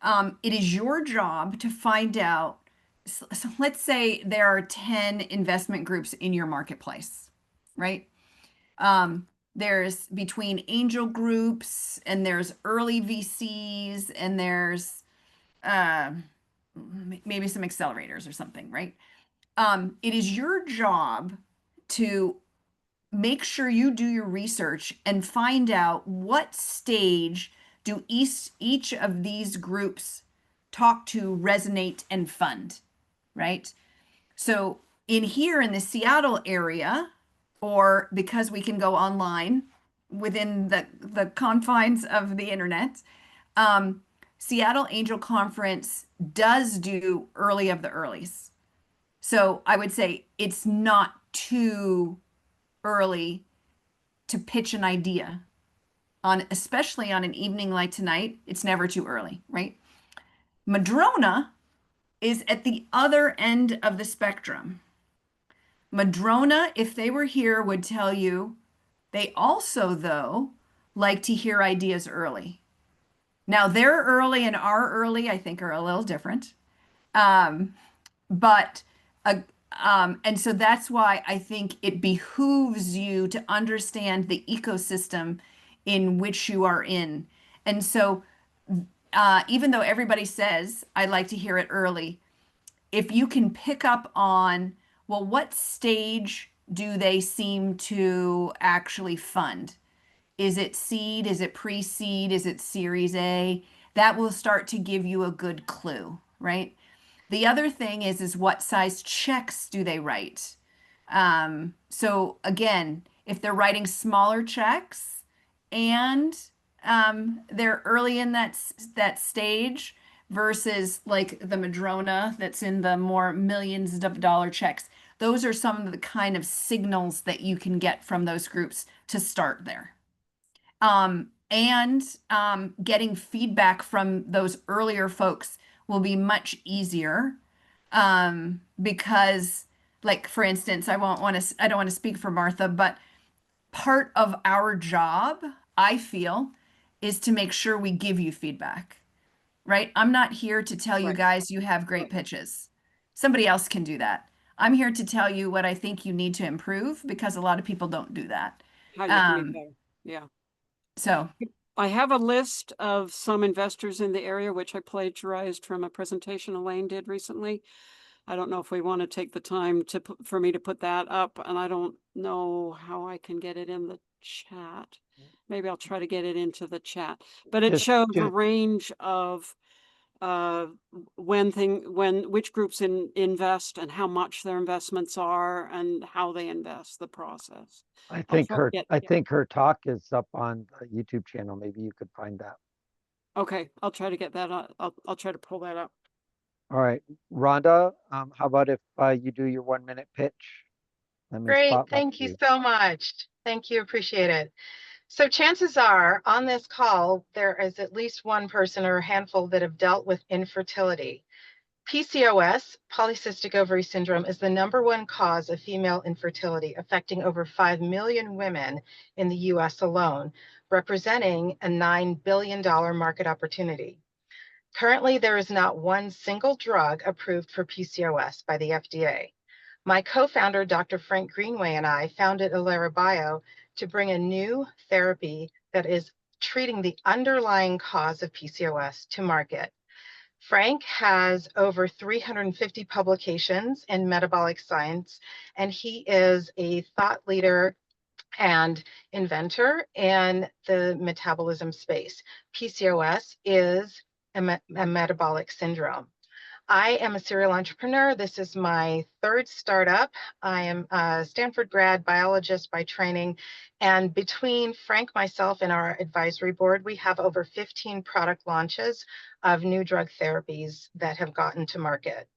it is your job to find out. So let's say there are 10 investment groups in your marketplace, right? There's between angel groups and there's early VCs and there's maybe some accelerators or something, right? It is your job to make sure you do your research and find out what stage do each of these groups talk to, resonate, and fund, right? So in here in the Seattle area, or because we can go online within the confines of the internet, Seattle Angel Conference does do early of the earlies. So I would say it's not too early to pitch an idea especially on an evening like tonight. It's never too early, right? Madrona is at the other end of the spectrum. Madrona, if they were here, would tell you they also, though, like to hear ideas early. Now, their early and our early, I think, are a little different. But and so that's why I think it behooves you to understand the ecosystem in which you are in. And so even though everybody says, I'd like to hear it early, if you can pick up on, well, what stage do they seem to actually fund? Is it seed? Is it pre-seed? Is it Series A? That will start to give you a good clue, right? The other thing is what size checks do they write? So again, if they're writing smaller checks and they're early in that stage versus like the Madrona that's in the more millions of dollar checks, those are some of the kind of signals that you can get from those groups to start there. Getting feedback from those earlier folks will be much easier because, like, for instance, I don't want to speak for Martha, but part of our job, I feel, is to make sure we give you feedback, right? I'm not here to tell you guys you have great pitches. Somebody else can do that. I'm here to tell you what I think you need to improve because a lot of people don't do that. How you can be better. Yeah. So I have a list of some investors in the area, which I plagiarized from a presentation Elaine did recently. I don't know if we want to take the time for me to put that up, and I don't know how I can get it in the chat. Maybe I'll try to get it into the chat, but it shows a range of which groups invest and how much their investments are and how they invest, the process. I think her talk is up on the YouTube channel. Maybe you could find that. Okay, I'll try to get that up. I'll try to pull that up. All right, Rhonda, how about if you do your 1 minute pitch? Great, thank you so much. Thank you, appreciate it. So chances are on this call, there is at least one person or a handful that have dealt with infertility. PCOS, polycystic ovary syndrome, is the #1 cause of female infertility, affecting over 5 million women in the US alone, representing a $9 billion market opportunity. Currently, there is not one single drug approved for PCOS by the FDA. My co-founder, Dr. Frank Greenway, and I founded Alera Bio to bring a new therapy that is treating the underlying cause of PCOS to market. Frank has over 350 publications in metabolic science, and he is a thought leader and inventor in the metabolism space. PCOS is a metabolic syndrome. I am a serial entrepreneur. This is my 3rd startup. I am a Stanford grad biologist by training. And between Frank, myself, and our advisory board, we have over 15 product launches of new drug therapies that have gotten to market.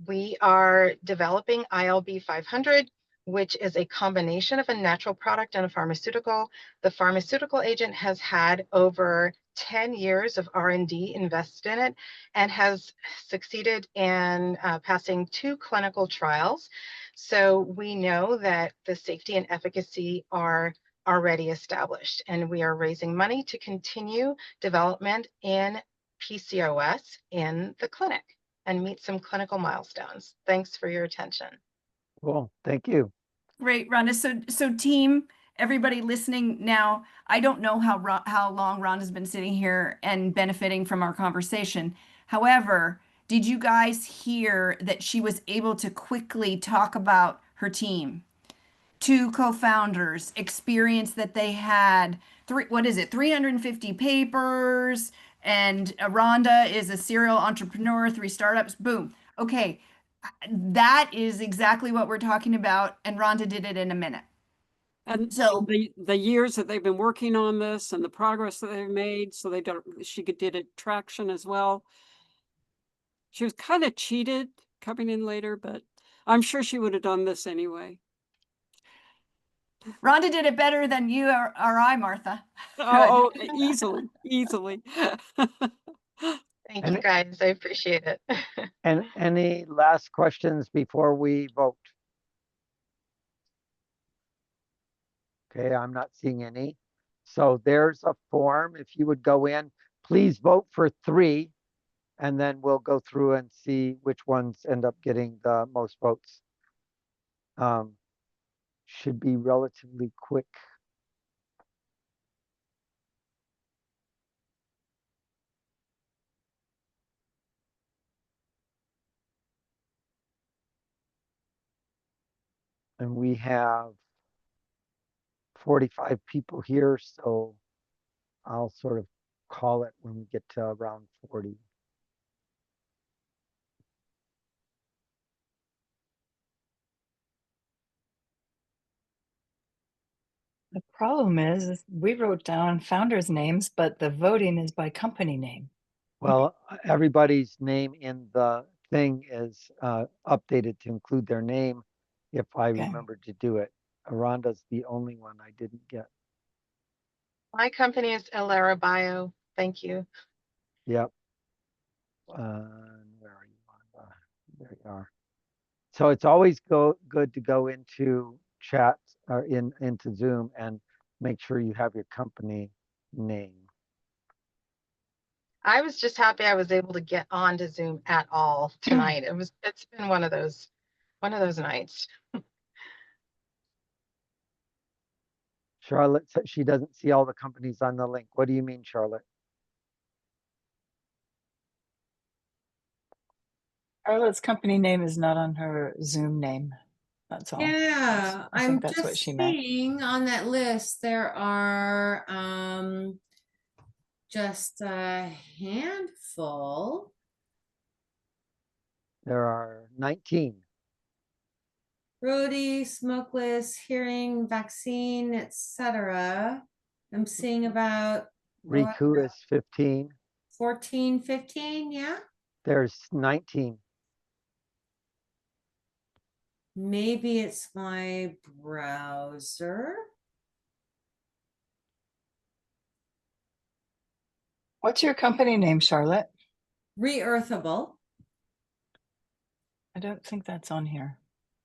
We are developing ILB 500, which is a combination of a natural product and a pharmaceutical. The pharmaceutical agent has had over 10 years of R&D invested in it and has succeeded in passing 2 clinical trials. So we know that the safety and efficacy are already established, and we are raising money to continue development in PCOS in the clinic and meet some clinical milestones. Thanks for your attention. Cool, thank you. Great, Rhonda. So team, everybody listening now, I don't know how long Rhonda's been sitting here and benefiting from our conversation. However, did you guys hear that she was able to quickly talk about her team? 2 co-founders, experience that they had, 350 papers, and Rhonda is a serial entrepreneur, 3 startups, boom. Okay, that is exactly what we're talking about, and Rhonda did it in a minute. And So the years that they've been working on this and the progress that they've made, so she did it traction as well. She was kind of cheated coming in later, but I'm sure she would have done this anyway. Rhonda did it better than you or I, Martha. Oh, easily. Thank you guys, I appreciate it. And any last questions before we vote? Okay, I'm not seeing any. So there's a form. If you would go in, please vote for 3, and then we'll go through and see which ones end up getting the most votes. Should be relatively quick. And we have 45 people here, so I'll sort of call it when we get to around 40. The problem is we wrote down founders' names, but the voting is by company name. Well, everybody's name in the thing is updated to include their name if I remember to do it. Rhonda's the only one I didn't get. My company is Elara Bio. Thank you. Yep. Where are you, Rhonda? There you are. So it's always good to go into chat or into Zoom and make sure you have your company name. I was just happy I was able to get onto Zoom at all tonight. It's been one of those nights. Charlotte said she doesn't see all the companies on the link. What do you mean, Charlotte? Charlotte's company name is not on her Zoom name. That's all. Yeah, I I'm think that's what just she meant. seeing on that list there are just a handful. There are 19. Rody, smokeless, hearing, vaccine, etc. I'm seeing about Riku is 15. 14, 15, yeah? There's 19. Maybe it's my browser. What's your company name, Charlotte? Reearthable. I don't think that's on here.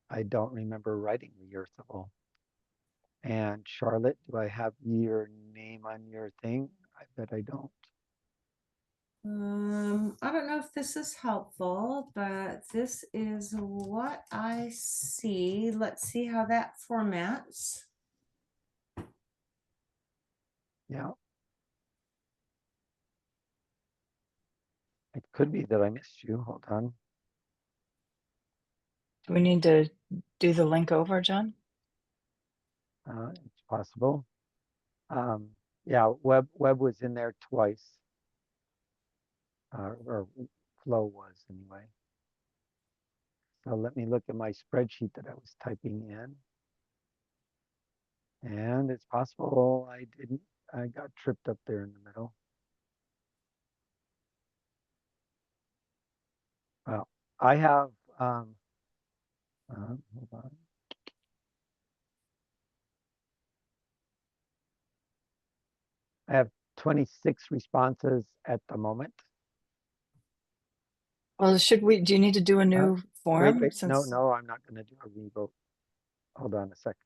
I don't remember writing Reearthable. And Charlotte, do I have your name on your thing? I bet I don't. I don't know if this is helpful, but this is what I see. Let's see how that formats. Yeah. It could be that I missed you. Hold on. Do we need to do the link over, John? It's possible. Yeah, Web was in there twice. Or Flow was anyway. So let me look at my spreadsheet that I was typing in. And it's possible I got tripped up there in the middle. Well, I have Hold on. I have 26 responses at the moment. Well, do you need to do a new forum? Wait, Since... no, I'm not going to do a revote. Hold on a second.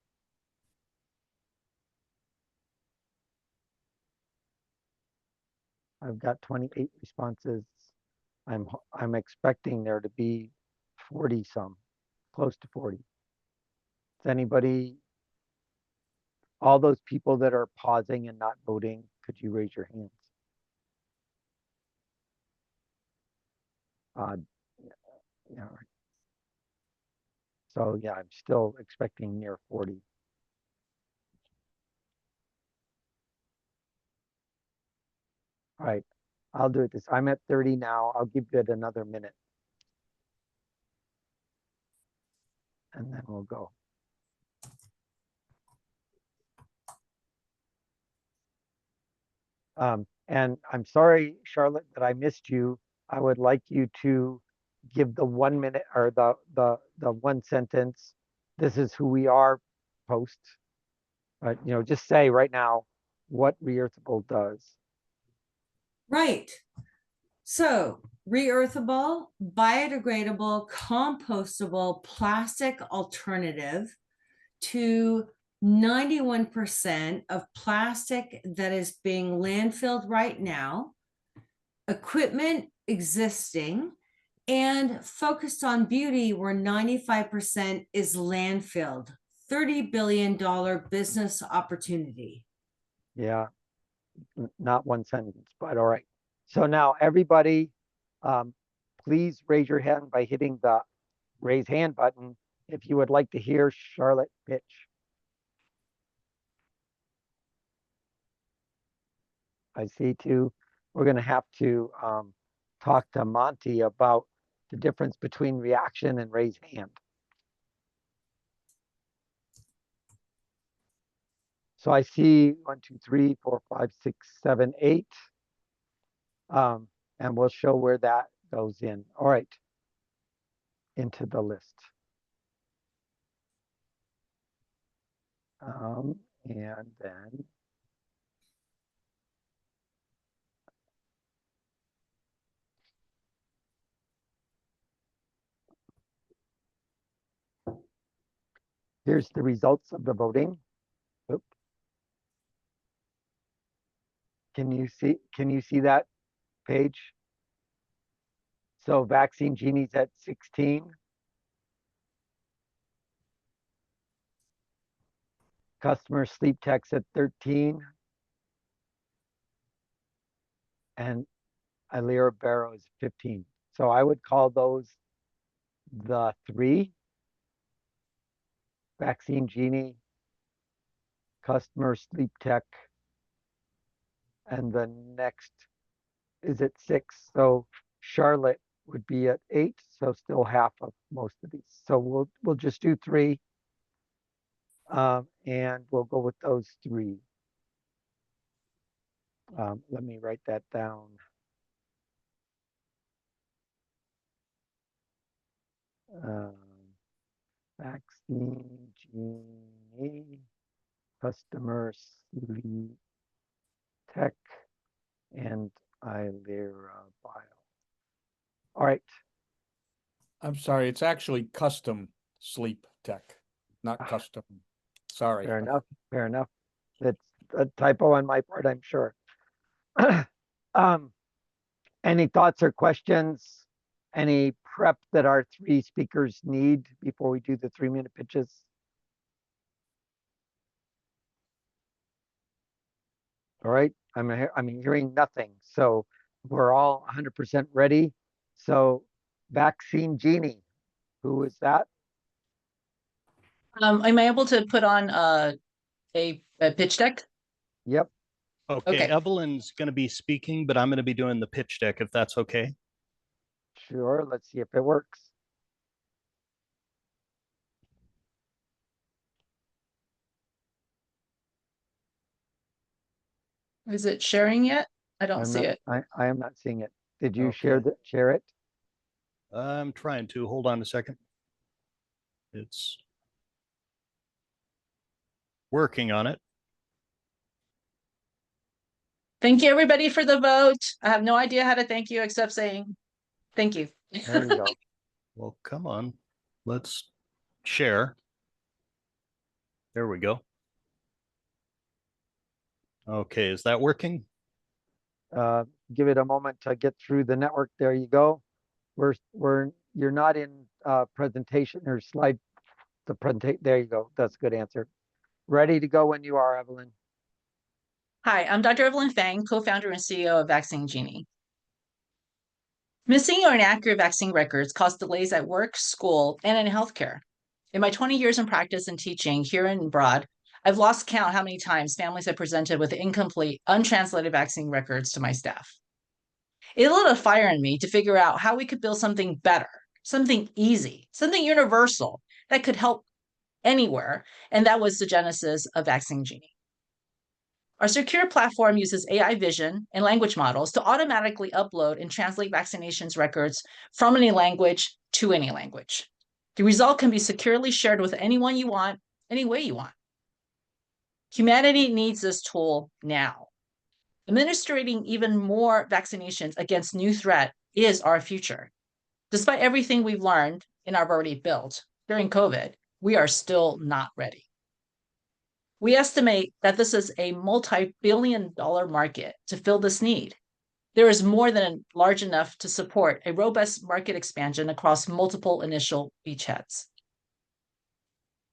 I've got 28 responses. I'm expecting there to be 40 some, close to 40. Is anybody, all those people that are pausing and not voting, could you raise your hands? Yeah, right. So yeah, I'm still expecting near 40. All right, I'll do it this. I'm at 30 now. I'll give it another minute. And then we'll go. And I'm sorry, Charlotte, that I missed you. I would like you to give the 1 minute or the one sentence, this is who we are post. But you know, just say right now what Reearthable does. Right. So, Reearthable, biodegradable, compostable plastic alternative to 91% of plastic that is being landfilled right now, equipment existing, and focused on beauty where 95% is landfilled. $30 billion business opportunity. Yeah, not one sentence, but all right. So now everybody, please raise your hand by hitting the raise hand button if you would like to hear Charlotte pitch. I see too. We're going to have to talk to Monty about the difference between reaction and raise hand. So I see 1, 2, 3, 4, 5, 6, 7, 8. And we'll show where that goes in. All right. Into the list. And then here's the results of the voting. Oop. Can you see that page? So Vaccine Genie's at 16. Customer Sleep Tech's at 13. And Ilera Barrow is 15. So I would call those the 3. Vaccine Genie, Customer Sleep Tech, and the next is at 6. So Charlotte would be at 8. So still half of most of these. So we'll just do 3. And we'll go with those 3. Let me write that down. Vaccine Genie, Customer Sleep Tech, and Ilera Bio. All right. I'm sorry, it's actually Custom Sleep Tech, not custom. Sorry. Fair enough. Fair enough. It's a typo on my part, I'm sure. Any thoughts or questions? Any prep that our 3 speakers need before we do the 3-minute pitches? All right, I'm hearing nothing. So we're all 100% ready. So Vaccine Genie, who is that? Am I able to put on a pitch deck? Yep. Okay. Evelyn's going to be speaking, but I'm going to be doing the pitch deck if that's okay. Sure, let's see if it works. Is it sharing yet? I don't see it. I am not seeing it. Did you share it? I'm trying to. Hold on a second. It's working on it. Thank you, everybody, for the vote. I have no idea how to thank you except saying thank you. There you go. Well, come on. Let's share. There we go. Okay, is that working? Give it a moment to get through the network. There you go. You're not in presentation or slide. The presentation. There you go. That's a good answer. Ready to go when you are, Evelyn. Hi, I'm Dr. Evelyn Fang, co-founder and CEO of Vaccine Genie. Missing or inaccurate vaccine records cause delays at work, school, and in healthcare. In my 20 years in practice and teaching here and abroad, I've lost count how many times families have presented with incomplete, untranslated vaccine records to my staff. It lit a fire in me to figure out how we could build something better, something easy, something universal that could help anywhere, and that was the genesis of Vaccine Genie. Our secure platform uses AI vision and language models to automatically upload and translate vaccinations records from any language to any language. The result can be securely shared with anyone you want, any way you want. Humanity needs this tool now. Administering even more vaccinations against new threat is our future. Despite everything we've learned and have already built during COVID, we are still not ready. We estimate that this is a multi-billion-dollar market to fill this need. There is more than large enough to support a robust market expansion across multiple initial beachheads.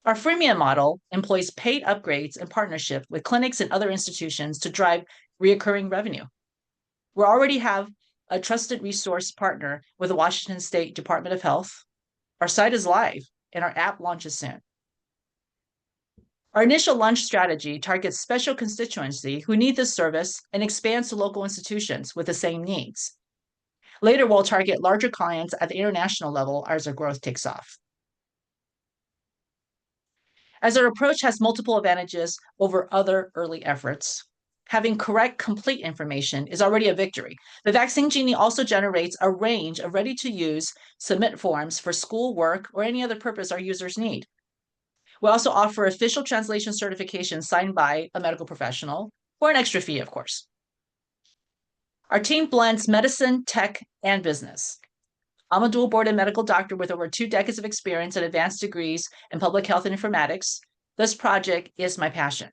Our freemium model employs paid upgrades in partnership with clinics and other institutions to drive recurring revenue. We already have a trusted resource partner with the Washington State Department of Health. Our site is live and our app launches soon. Our initial launch strategy targets special constituency who need this service and expands to local institutions with the same needs. Later, we'll target larger clients at the international level as our growth takes off. As our approach has multiple advantages over other early efforts, having correct, complete information is already a victory. The Vaccine Genie also generates a range of ready-to-use submit forms for school, work, or any other purpose our users need. We also offer official translation certification signed by a medical professional for an extra fee, of course. Our team blends medicine, tech, and business. I'm a dual-boarded medical doctor with over 2 decades of experience and advanced degrees in public health and informatics. This project is my passion.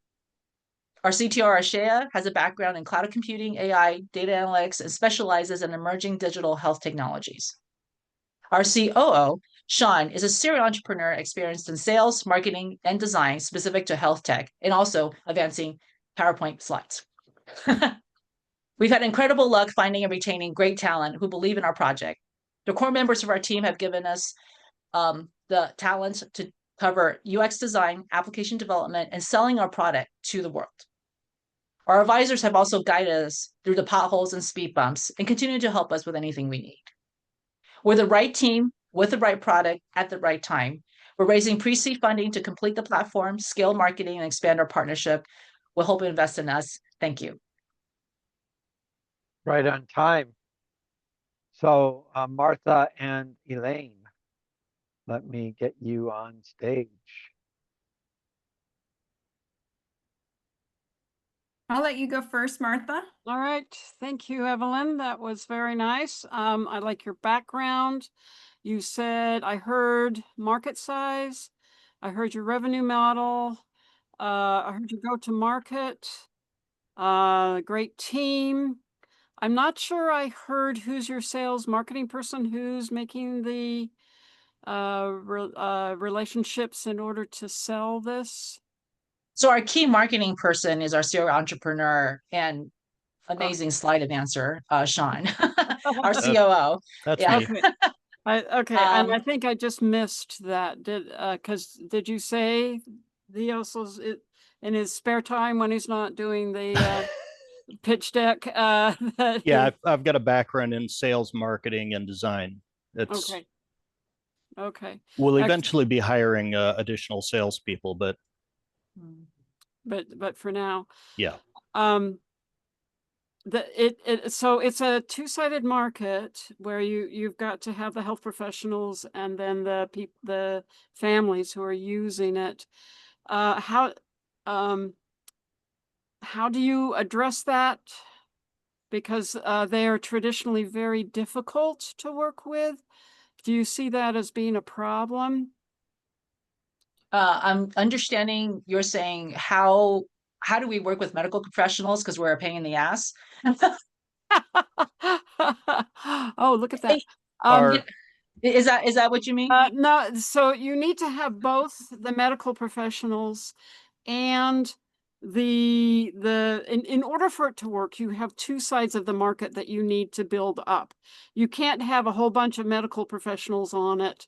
Our CTO, Ashea, has a background in cloud computing, AI, data analytics, and specializes in emerging digital health technologies. Our COO, Sean, is a serial entrepreneur experienced in sales, marketing, and design specific to health tech, and also advancing PowerPoint slides. We've had incredible luck finding and retaining great talent who believe in our project. The core members of our team have given us the talents to cover UX design, application development, and selling our product to the world. Our advisors have also guided us through the potholes and speed bumps and continue to help us with anything we need. We're the right team with the right product at the right time. We're raising pre-seed funding to complete the platform, scale marketing, and expand our partnership. We'll hope you invest in us. Thank you. Right on time. So Martha and Elaine, let me get you on stage. I'll let you go first, Martha. All right. Thank you, Evelyn. That was very nice. I like your background. You said, I heard market size. I heard your revenue model. I heard you go to market. Great team. I'm not sure I heard who's your sales marketing person, who's making the relationships in order to sell this. So our key marketing person is our serial entrepreneur and amazing slide advancer, Sean, our COO. That's yeah. me. Okay, and I think I just missed that. Did you say he also in his spare time when he's not doing the pitch deck? Yeah, I've got a background in sales, marketing, and design. It's okay. Okay. We'll eventually be hiring additional salespeople, but for now, yeah. So it's a two-sided market where you've got to have the health professionals and then the families who are using it. How do you address that? Because they are traditionally very difficult to work with. Do you see that as being a problem? I'm understanding you're saying how do we work with medical professionals because we're a pain in the ass? Oh, look at that. Is that what you mean? No, so you need to have both the medical professionals and in order for it to work, you have two sides of the market that you need to build up. You can't have a whole bunch of medical professionals on it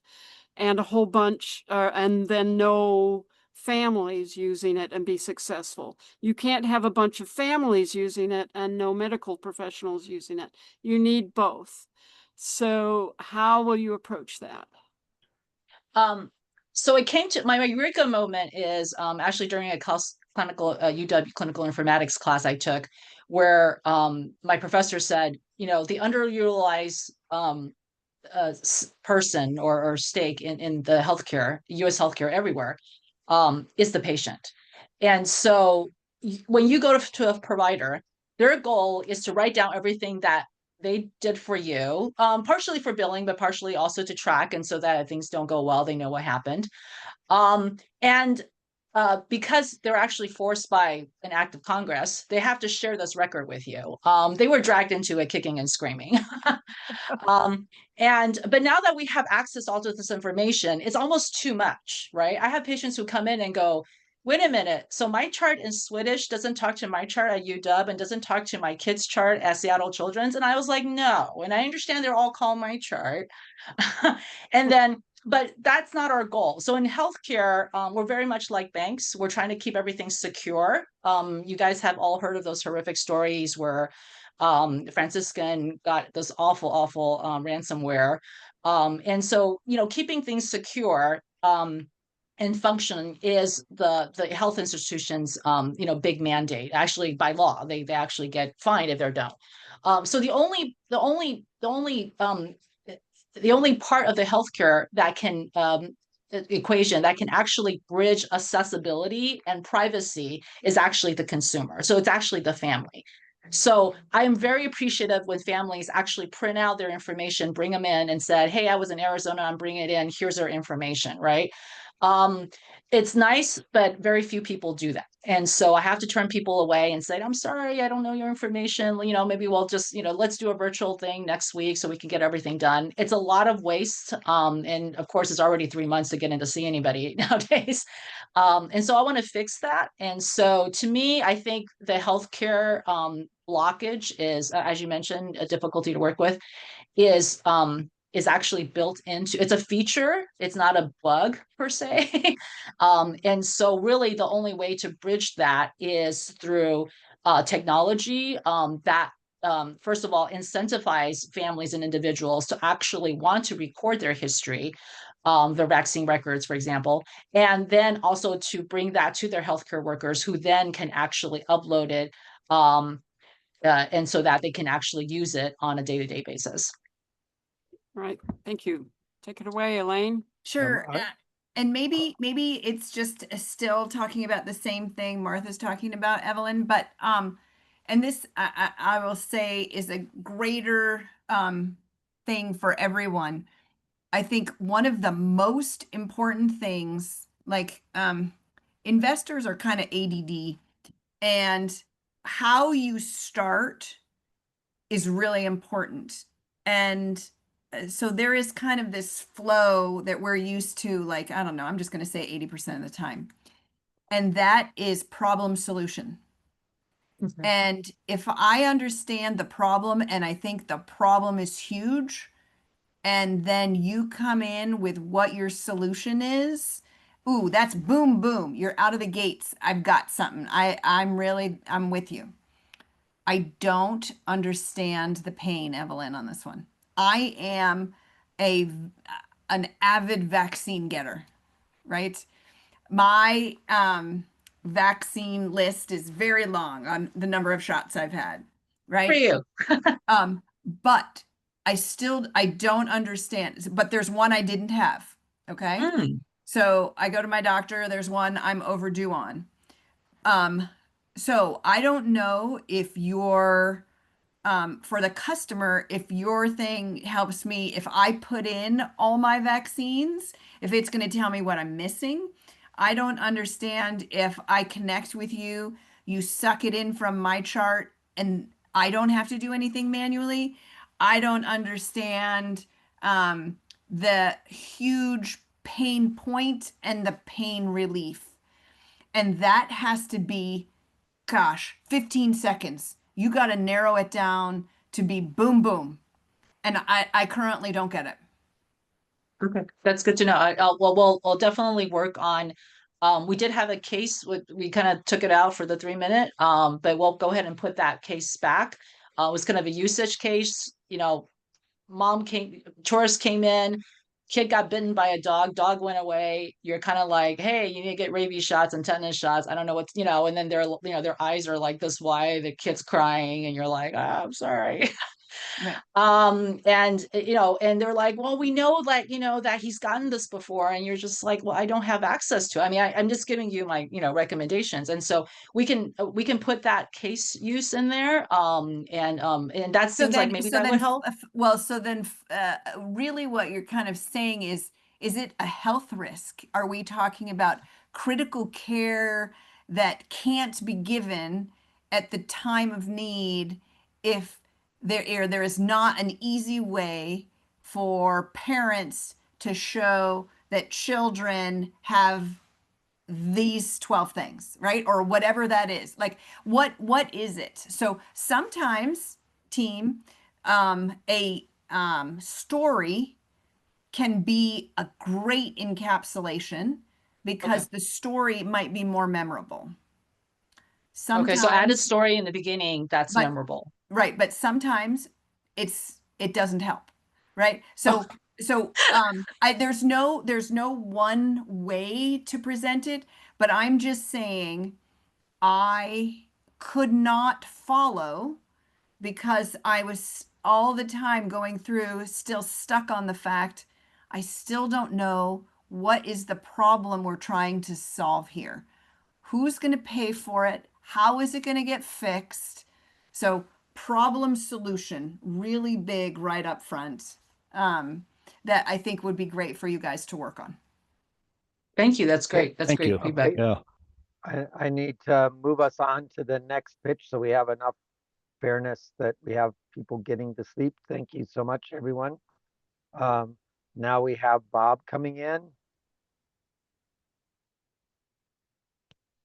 and a whole bunch and then no families using it and be successful. You can't have a bunch of families using it and no medical professionals using it. You need both. So how will you approach that? So it came to my eureka moment is actually during a clinical UW clinical informatics class I took, where my professor said, you know, the underutilized person or stake in the healthcare, U.S. healthcare everywhere, is the patient. And so when you go to a provider, their goal is to write down everything that they did for you, partially for billing, but partially also to track. And so that if things don't go well, they know what happened. And because they're actually forced by an act of Congress, they have to share this record with you. They were dragged into it kicking and screaming. But now that we have access to all of this information, it's almost too much, right? I have patients who come in and go, wait a minute, so my chart in Swedish doesn't talk to my chart at UW and doesn't talk to my kid's chart at Seattle Children's. And I was like, no. And I understand they're all called my chart. But that's not our goal. So in healthcare, we're very much like banks. We're trying to keep everything secure. You guys have all heard of those horrific stories where Franciscan got this awful ransomware. And so, you know, keeping things secure and function is the health institution's, you know, big mandate. Actually, by law, they actually get fined if they don't. So the only part of the healthcare that can equation that can actually bridge accessibility and privacy is actually the consumer. So it's actually the family. So I am very appreciative when families actually print out their information, bring them in and said, hey, I was in Arizona, I'm bringing it in, here's our information, right? It's nice, but very few people do that. And so I have to turn people away and say, I'm sorry, I don't know your information. You know, maybe we'll just, you know, let's do a virtual thing next week so we can get everything done. It's a lot of waste. And of course, it's already 3 months to get in to see anybody nowadays. And so I want to fix that. And so to me, I think the healthcare blockage is, as you mentioned, a difficulty to work with, is actually built into, it's a feature, it's not a bug per se. And so really the only way to bridge that is through technology that first of all incentivize families and individuals to actually want to record their history, their vaccine records, for example, and then also to bring that to their healthcare workers who then can actually upload it and so that they can actually use it on a day-to-day basis. Right. Thank you. Take it away, Elaine. Sure. And maybe it's just still talking about the same thing Martha's talking about, Evelyn, but and this I will say is a greater thing for everyone. I think one of the most important things, like investors are kind of ADD, and how you start is really important. And so there is kind of this flow that we're used to, like, I don't know, I'm just going to say 80% of the time. And that is problem solution. Mm-hmm. And if I understand the problem and I think the problem is huge, and then you come in with what your solution is, ooh, that's boom, boom. You're out of the gates. I've got something. I'm with you. I don't understand the pain, Evelyn, on this one. I am an avid vaccine getter, right? My vaccine list is very long on the number of shots I've had. right? For you. But I don't understand. But there's one I didn't have. Okay. So I go to my doctor. There's one I'm overdue on. So I don't know if your for the customer, if your thing helps me, if I put in all my vaccines, if it's going to tell me what I'm missing. I don't understand if I connect with you, you suck it in from my chart, and I don't have to do anything manually. I don't understand the huge pain point and the pain relief. And that has to be, gosh, 15 seconds. You got to narrow it down to be boom, boom. And I currently don't get it. Okay, that's good to know. We'll definitely work on. We did have a case. We kind of took it out for the 3 minute. But we'll go ahead and put that case back. It was kind of a usage case. You know, tourist came in, kid got bitten by a dog went away. You're kind of like, hey, you need to get rabies shots and tetanus shots. I don't know what's, and then their eyes are like this wide, the kid's crying, and you're like, oh, I'm sorry. Right. And and they're like, well, we know that that he's gotten this before, and you're just like, well, I don't have access to it. I mean, I'm just giving you my recommendations, and so we can put that case use in there, and that seems like maybe that would help. Well, so then really what you're kind of saying is it a health risk? Are we talking about critical care that can't be given at the time of need if there is not an easy way for parents to show that children have these 12 things, right? Or whatever that is. Like what is it? So sometimes, team, a story can be a great encapsulation because the story might be more memorable. Okay, so add a story in the beginning that's But- memorable. Right, but sometimes it doesn't help, right? So there's no one way to present it, but I'm just saying I could not follow because I was all the time going through, still stuck on the fact I still don't know what is the problem we're trying to solve here. Who's going to pay for it? How is it going to get fixed? So problem solution, really big right up front, that I think would be great for you guys to work on. Thank you. That's great. That's great feedback. Yeah. I need to move us on to the next pitch so we have enough fairness that we have people getting to sleep. Thank you so much, everyone. Now we have Bob coming in.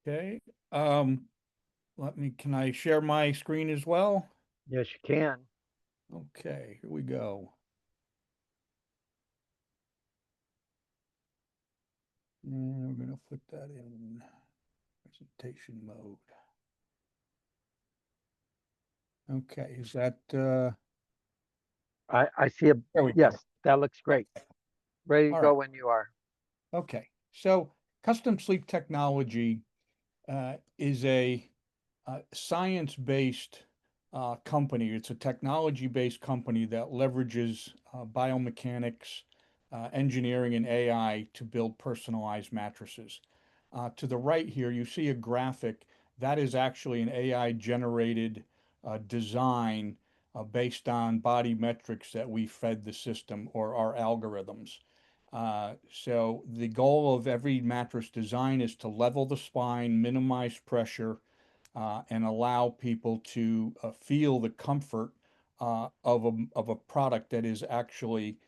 Okay. Can I share my screen as well? Yes, you can. Okay, here we go. And we're going to put that in presentation mode. Okay, is that I see yes, that looks great. Ready to go when you are. Okay, so Custom Sleep Technology is a science-based company. It's a technology-based company that leverages biomechanics, engineering, and AI to build personalized mattresses. To the right here, you see a graphic. That is actually an AI-generated design based on body metrics that we fed the system or our algorithms. So the goal of every mattress design is to level the spine, minimize pressure, and allow people to feel the comfort of a product that is actually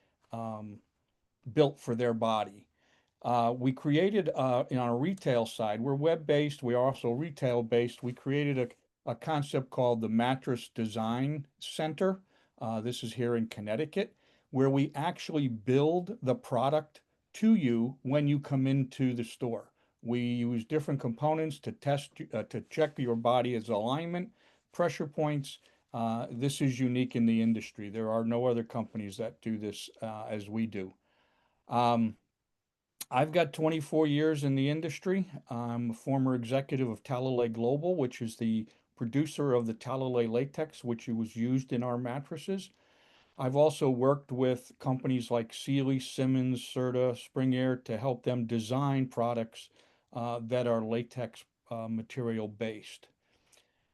built for their body. We created, on a retail side, we're web-based, we're also retail-based. We created a concept called the Mattress Design Center. This is here in Connecticut, where we actually build the product to you when you come into the store. We use different components to test, to check your body's alignment, pressure points. This is unique in the industry. There are no other companies that do this as we do. I've got 24 years in the industry. I'm a former executive of Talalay Global, which is the producer of the Talalay latex, which was used in our mattresses. I've also worked with companies like Sealy, Simmons, Serta, Spring Air to help them design products that are latex material based.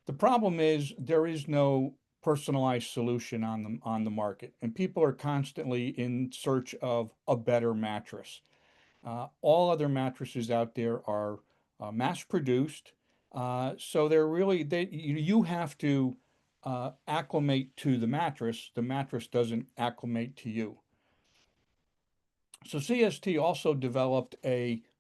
The problem is there is no personalized solution on the market, and people are constantly in search of a better mattress. All other mattresses out there are mass produced, so they're really you have to acclimate to the mattress. The mattress doesn't acclimate to you. So CST also developed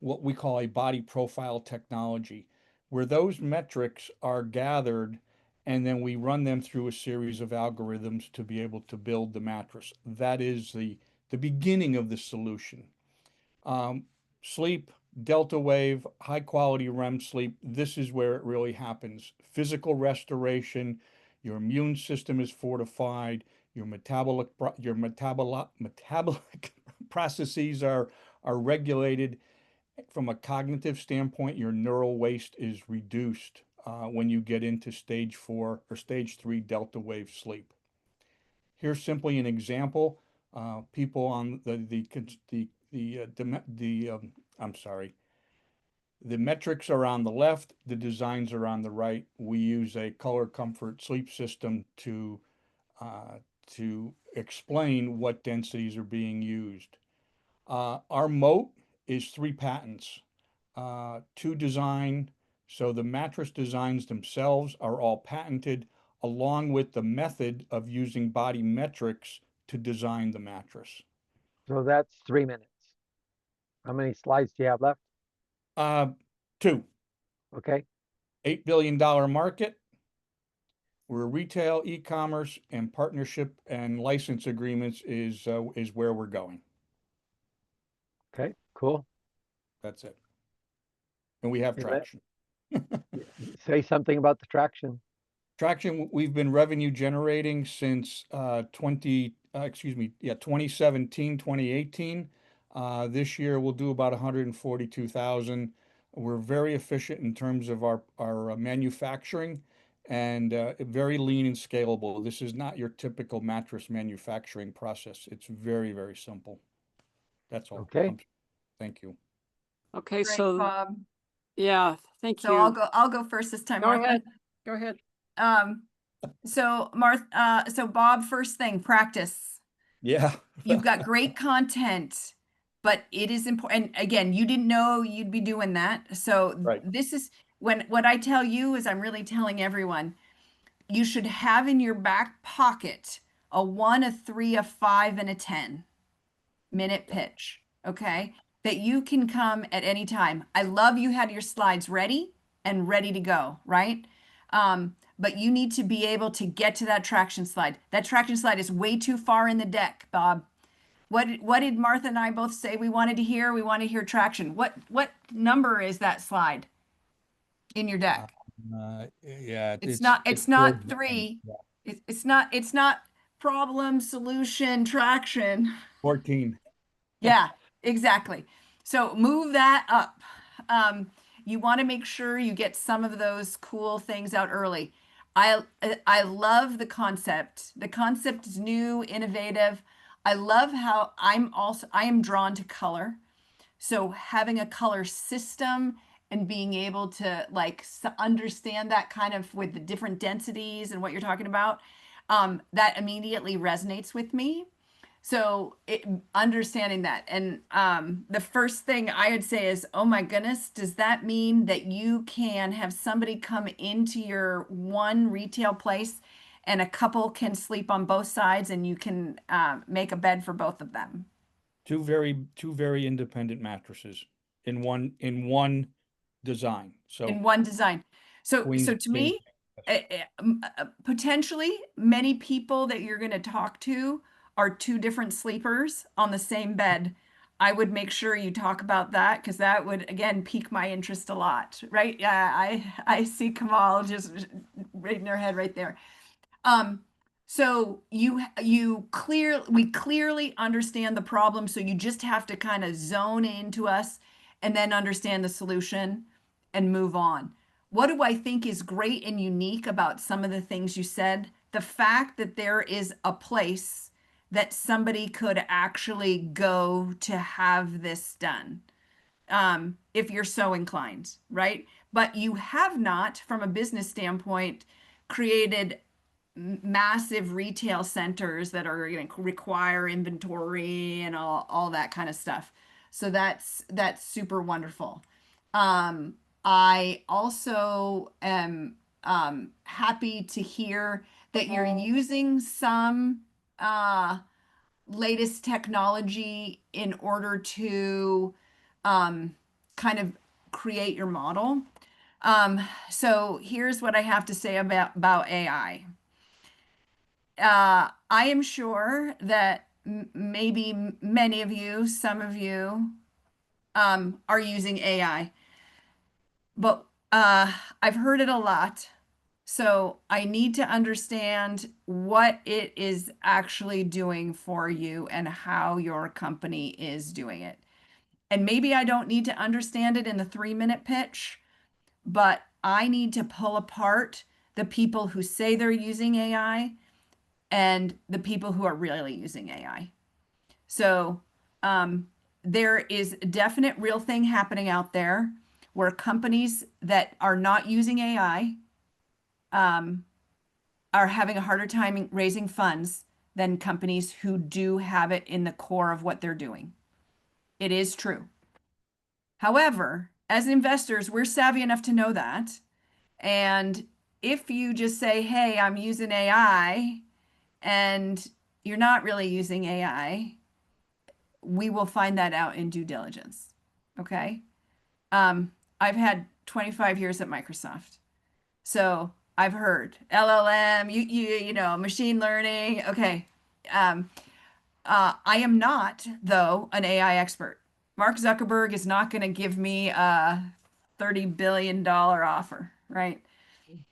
what we call a body profile technology, where those metrics are gathered and then we run them through a series of algorithms to be able to build the mattress. That is the beginning of the solution. Sleep, delta wave, high quality REM sleep, this is where it really happens. Physical restoration, your immune system is fortified, your metabolic processes are regulated. From a cognitive standpoint, your neural waste is reduced when you get into stage 4 or stage 3 delta wave sleep. Here's simply an example. People on the metrics are on the left, the designs are on the right. We use a color comfort sleep system to explain what densities are being used. Our moat is 3 patents, 2 design. So the mattress designs themselves are all patented, along with the method of using body metrics to design the mattress. So that's 3 minutes. How many slides do you have left? 2. Okay. $8 billion market. We're retail, e-commerce, and partnership and license agreements is where we're going. Okay, cool. That's it. And we have traction. Say something about the traction. Traction, we've been revenue generating since 2017, 2018. This year we'll do about 142,000. We're very efficient in terms of our manufacturing and very lean and scalable. This is not your typical mattress manufacturing process. It's very, very simple. That's all. Okay. Thank you. Okay, Great, so Bob. yeah, thank you. So I'll go first this time, Go Martha. ahead. Go ahead. So Martha, so Bob, first thing, practice. Yeah. You've got great content, but it is important. And again, you didn't know you'd be doing that. So this is what I tell you is I'm really telling everyone, you should have in your back pocket a 1, a 3, a 5, and a 10-minute pitch. Okay. That you can come at any time. I love you had your slides ready and ready to go, right? But you need to be able to get to that traction slide. That traction slide is way too far in the deck, Bob. What did Martha and I both say we wanted to hear? We want to hear traction. What number is that slide in your deck? Yeah, it's not 3. Yeah. It's not problem, solution, traction. 14. Yeah, exactly. So move that up. You want to make sure you get some of those cool things out early. I love the concept. The concept is new, innovative. I love how I am drawn to color. So having a color system and being able to understand that kind of with the different densities and what you're talking about, that immediately resonates with me. So understanding that. And the first thing I would say is, oh my goodness, does that mean that you can have somebody come into your one retail place and a couple can sleep on both sides and you can make a bed for both of them? Two very independent mattresses in one design. So in one design. So to me, potentially many people that you're going to talk to are 2 different sleepers on the same bed. I would make sure you talk about that because that would again pique my interest a lot, right? Yeah, I see Kamal just raising their head right there. So we clearly understand the problem. So you just have to kind of zone into us and then understand the solution and move on. what do I think is great and unique about some of the things you said? The fact that there is a place that somebody could actually go to have this done, if you're so inclined, right? But you have not, from a business standpoint, created massive retail centers that are going to require inventory and all that kind of stuff. So that's super wonderful. I also am happy to hear that you're using some latest technology in order to kind of create your model. So here's what I have to say about AI. I am sure that maybe many of you, some of you, are using AI, but I've heard it a lot. So I need to understand what it is actually doing for you and how your company is doing it. And maybe I don't need to understand it in the 3-minute pitch, but I need to pull apart the people who say they're using AI and the people who are really using AI. So there is a definite real thing happening out there where companies that are not using AI are having a harder time raising funds than companies who do have it in the core of what they're doing. It is true. However, as investors, we're savvy enough to know that. And if you just say, hey, I'm using AI, and you're not really using AI, we will find that out in due diligence. Okay. I've had 25 years at Microsoft. So I've heard LLM, you know, machine learning. Okay. I am not, though, an AI expert. Mark Zuckerberg is not going to give me a $30 billion offer, right?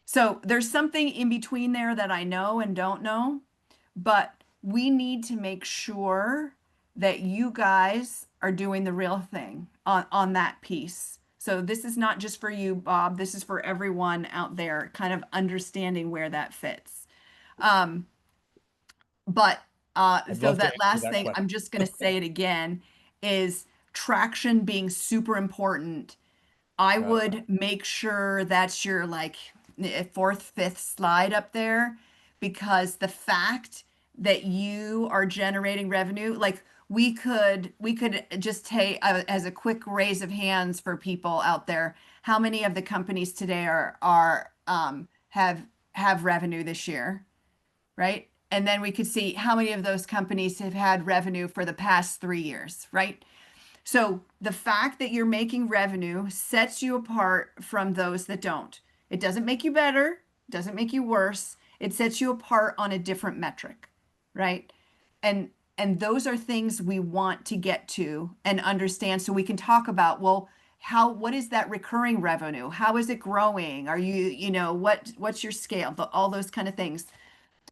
So there's something in between there that I know and don't know, but we need to make sure that you guys are doing the real thing on that piece. So this is not just for you, Bob. This is for everyone out there, kind of understanding where that fits. But so that last thing, I'm just going to say it again, is traction being super important. I would make sure that's your like 4th, 5th slide up there, because the fact that you are generating revenue, like we could just take as a quick raise of hands for people out there, how many of the companies today have revenue this year, right? And then we could see how many of those companies have had revenue for the past 3 years, right? So the fact that you're making revenue sets you apart from those that don't. It doesn't make you better, doesn't make you worse. It sets you apart on a different metric, right? And those are things we want to get to and understand so we can talk about, well, what is that recurring revenue? How is it growing? Are you know, what's your scale? All those kind of things.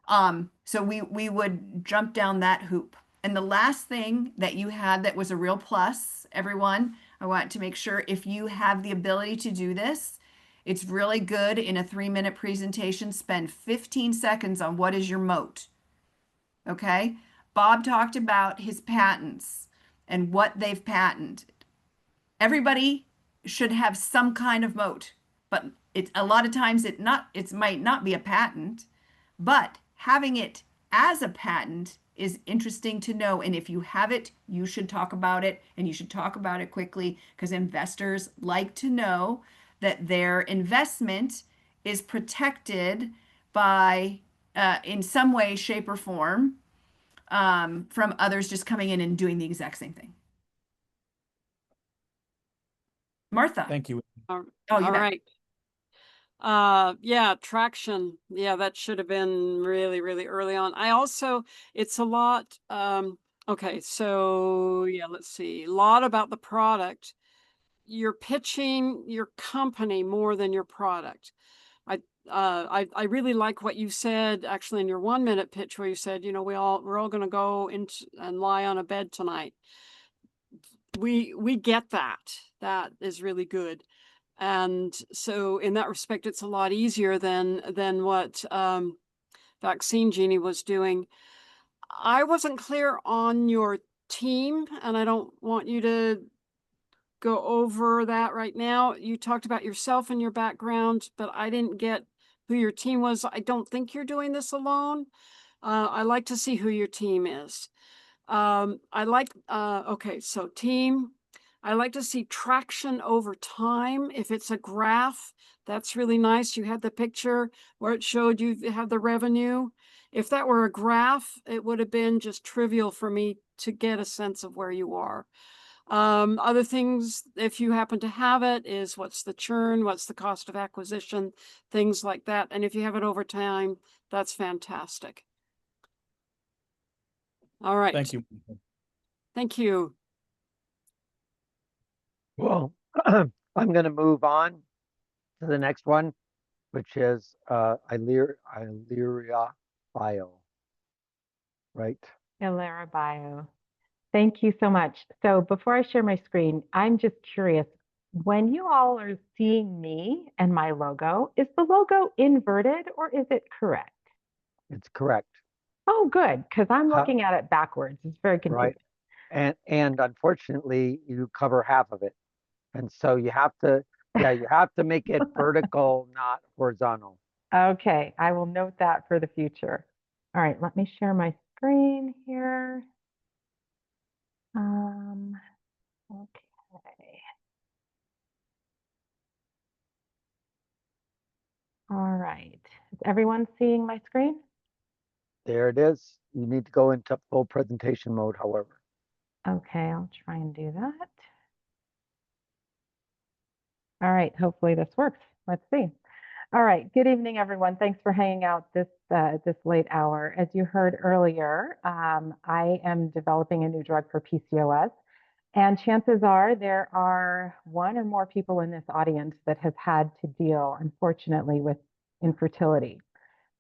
So we would jump down that hoop. And the last thing that you had that was a real plus, everyone, I want to make sure if you have the ability to do this, it's really good in a 3-minute presentation. Spend 15 seconds on what is your moat. Okay? Bob talked about his patents and what they've patented. Everybody should have some kind of moat, but a lot of times it might not be a patent, but having it as a patent is interesting to know. And if you have it, you should talk about it, and you should talk about it quickly, because investors like to know that their investment is protected by, in some way, shape, or form, from others just coming in and doing the exact same thing. Martha. Thank you. Oh, All right. Yeah, traction. Yeah, that should have been really, really early on. It's a lot. Okay, so yeah, let's see. A lot about the product. You're pitching your company more than your product. I really like what you said actually in your 1-minute pitch, where you said, you know, we're all going to go into and lie on a bed tonight. We get that. That is really good. And so in that respect, it's a lot easier than what Vaccine Genie was doing. I wasn't clear on your team, and I don't want you to go over that right now. You talked about yourself and your background, but I didn't get who your team was. I don't think you're doing this alone. I like to see who your team is. Okay, so team. I like to see traction over time. If it's a graph, that's really nice. You had the picture where it showed you have the revenue. If that were a graph, it would have been just trivial for me to get a sense of where you are. Other things, if you happen to have it, is what's the churn, what's the cost of acquisition, things like that. And if you have it over time, that's fantastic. All right. Thank you. Thank you. Well, I'm going to move on to the next one, which is Illyria Bio, right? Illyria Bio. Thank you so much. So before I share my screen, I'm just curious, when you all are seeing me and my logo, is the logo inverted or is it correct? It's correct. Oh, good, because I'm looking at it backwards. It's very confusing. Right. And unfortunately, you cover half of it. And so you have to, you have to make it vertical, not horizontal. Okay, I will note that for the future. All right, let me share my screen here. Okay. All right. Is everyone seeing my screen? There it is. You need to go into full presentation mode, however. Okay, I'll try and do that. All right, hopefully this works. Let's see. All right, good evening, everyone. Thanks for hanging out this late hour. As you heard earlier, I am developing a new drug for PCOS, and chances are there are one or more people in this audience that have had to deal, unfortunately, with infertility.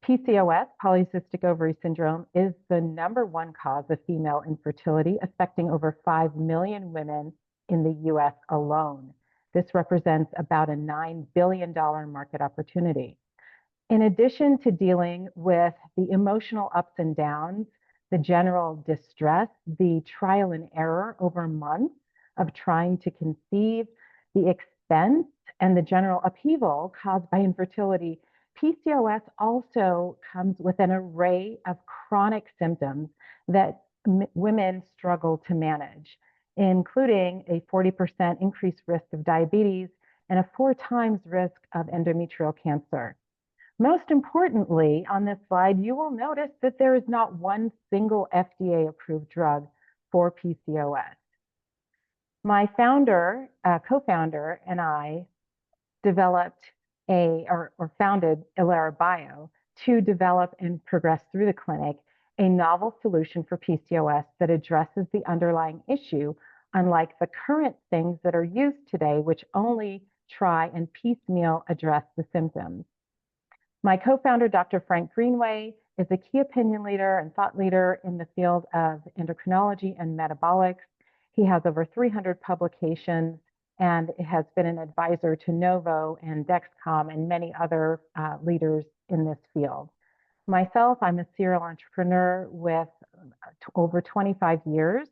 PCOS, polycystic ovary syndrome, is the #1 cause of female infertility, affecting over 5 million women in the US alone. This represents about a $9 billion market opportunity. In addition to dealing with the emotional ups and downs, the general distress, the trial and error over months of trying to conceive, the expense, and the general upheaval caused by infertility, PCOS also comes with an array of chronic symptoms that women struggle to manage, including a 40% increased risk of diabetes and a 4 times risk of endometrial cancer. Most importantly, on this slide, you will notice that there is not one single FDA-approved drug for PCOS. My co-founder, and I developed founded Illyria Bio to develop and progress through the clinic a novel solution for PCOS that addresses the underlying issue, unlike the current things that are used today, which only try and piecemeal address the symptoms. My co-founder, Dr. Frank Greenway, is a key opinion leader and thought leader in the field of endocrinology and metabolics. He has over 300 publications and has been an advisor to Novo and Dexcom and many other leaders in this field. Myself, I'm a serial entrepreneur with over 25 years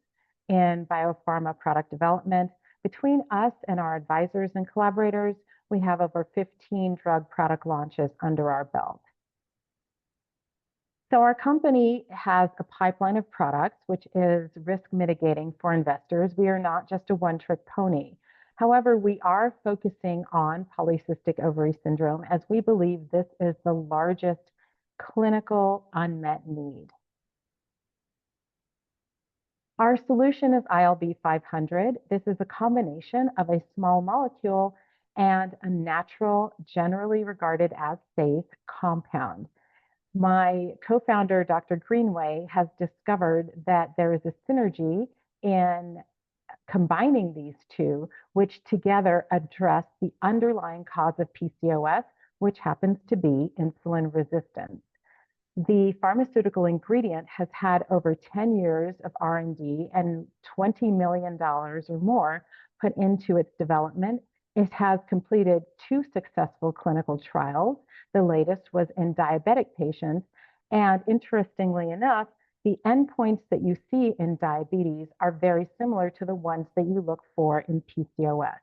in biopharma product development. Between us and our advisors and collaborators, we have over 15 drug product launches under our belt. So our company has a pipeline of products, which is risk mitigating for investors. We are not just a one-trick pony. However, we are focusing on polycystic ovary syndrome as we believe this is the largest clinical unmet need. Our solution is ILB 500. This is a combination of a small molecule and a natural, generally regarded as safe compound. My co-founder, Dr. Greenway, has discovered that there is a synergy in combining these two, which together address the underlying cause of PCOS, which happens to be insulin resistance. The pharmaceutical ingredient has had over 10 years of R&D and $20 million or more put into its development It has completed 2 successful clinical trials. The latest was in diabetic patients. And interestingly enough, the endpoints that you see in diabetes are very similar to the ones that you look for in PCOS.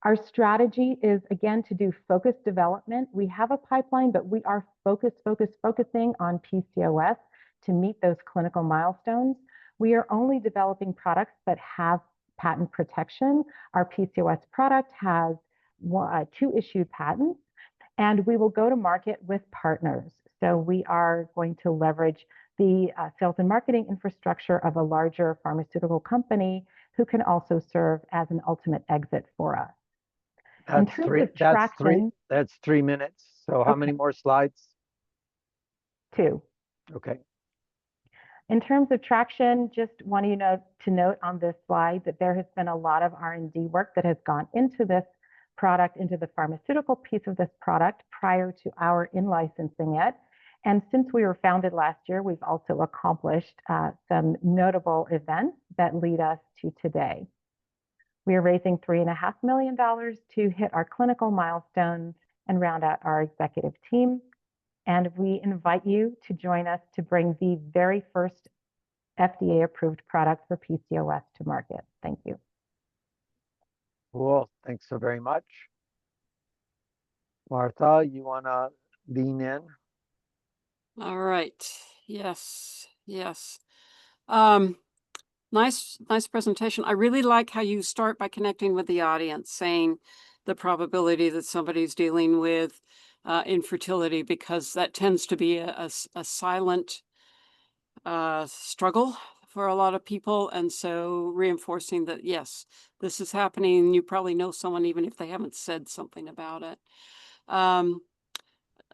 Our strategy is, again, to do focused development. We have a pipeline, but we are focusing on PCOS to meet those clinical milestones. We are only developing products that have patent protection. Our PCOS product has 2 issued patents, and we will go to market with partners. So we are going to leverage the sales and marketing infrastructure of a larger pharmaceutical company who can also serve as an ultimate exit for us. That's 3 minutes. So how many more slides? 2. Okay. In terms of traction, just want you to note on this slide that there has been a lot of R&D work that has gone into this product, into the pharmaceutical piece of this product prior to our in-licensing it. And since we were founded last year, we've also accomplished some notable events that lead us to today. We are raising $3.5 million to hit our clinical milestones and round out our executive team. And we invite you to join us to bring the very first FDA-approved product for PCOS to market. Thank you. Cool. Thanks so very much. Martha, you want to lean in? All right. Yes. Nice presentation. I really like how you start by connecting with the audience, saying the probability that somebody's dealing with infertility, because that tends to be a silent struggle for a lot of people. And so reinforcing that, yes, this is happening. You probably know someone, even if they haven't said something about it.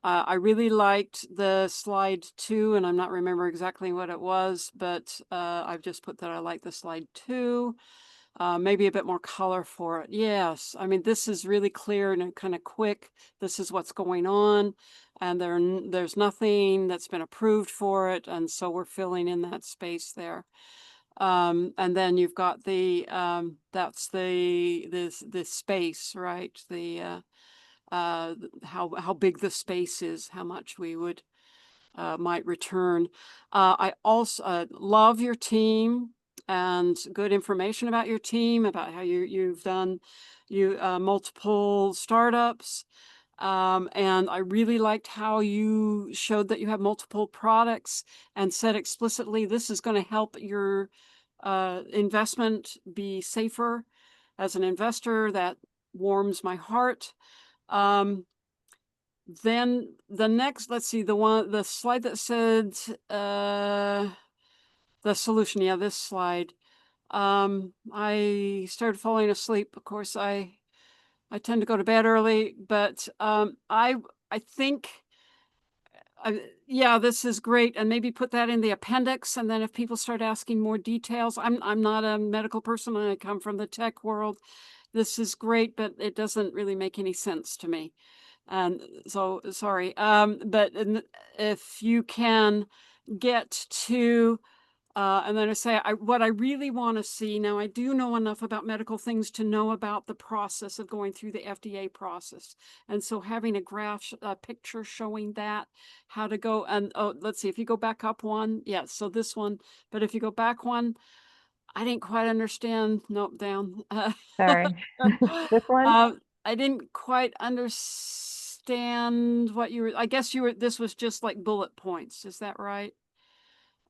I really liked the slide 2, and I'm not remember exactly what it was, but I've just put that I like the slide 2. Maybe a bit more color for it. Yes, I mean, this is really clear and kind of quick. This is what's going on, and there's nothing that's been approved for it, and so we're filling in that space there. And then you've got the that's the space, right? The how big the space is, how much we would might return. I also love your team and good information about your team, about how you've done multiple startups. And I really liked how you showed that you have multiple products and said explicitly, this is going to help your investment be safer. As an investor, that warms my heart. Then the next, let's see, the slide that said the solution. Yeah, this slide. I started falling asleep. Of course, I tend to go to bed early, but I think, yeah, this is great. And maybe put that in the appendix. And then if people start asking more details, I'm not a medical person. I come from the tech world. This is great, but it doesn't really make any sense to me. And so, sorry. But if you can get to, and then I say, what I really want to see, now I do know enough about medical things to know about the process of going through the FDA process. And so having a graph, a picture showing that, how to go, and let's see, if you go back up one, yeah, so this one, but if you go back one, I didn't quite understand, nope, down. Sorry, this one? I didn't quite understand what you were, I guess this was just like bullet points. Is that right?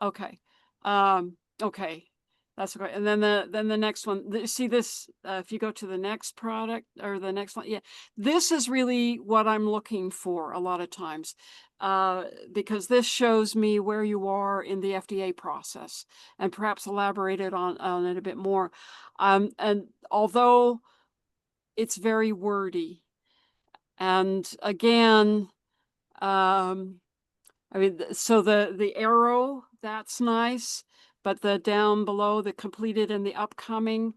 Okay. Okay. That's great. And then the next one, see this, if you go to the next product or the next one, yeah, this is really what I'm looking for a lot of times, because this shows me where you are in the FDA process and perhaps elaborated on it a bit more. And although it's very wordy, and again, I mean, so the arrow, that's nice, but the down below, the completed and the upcoming,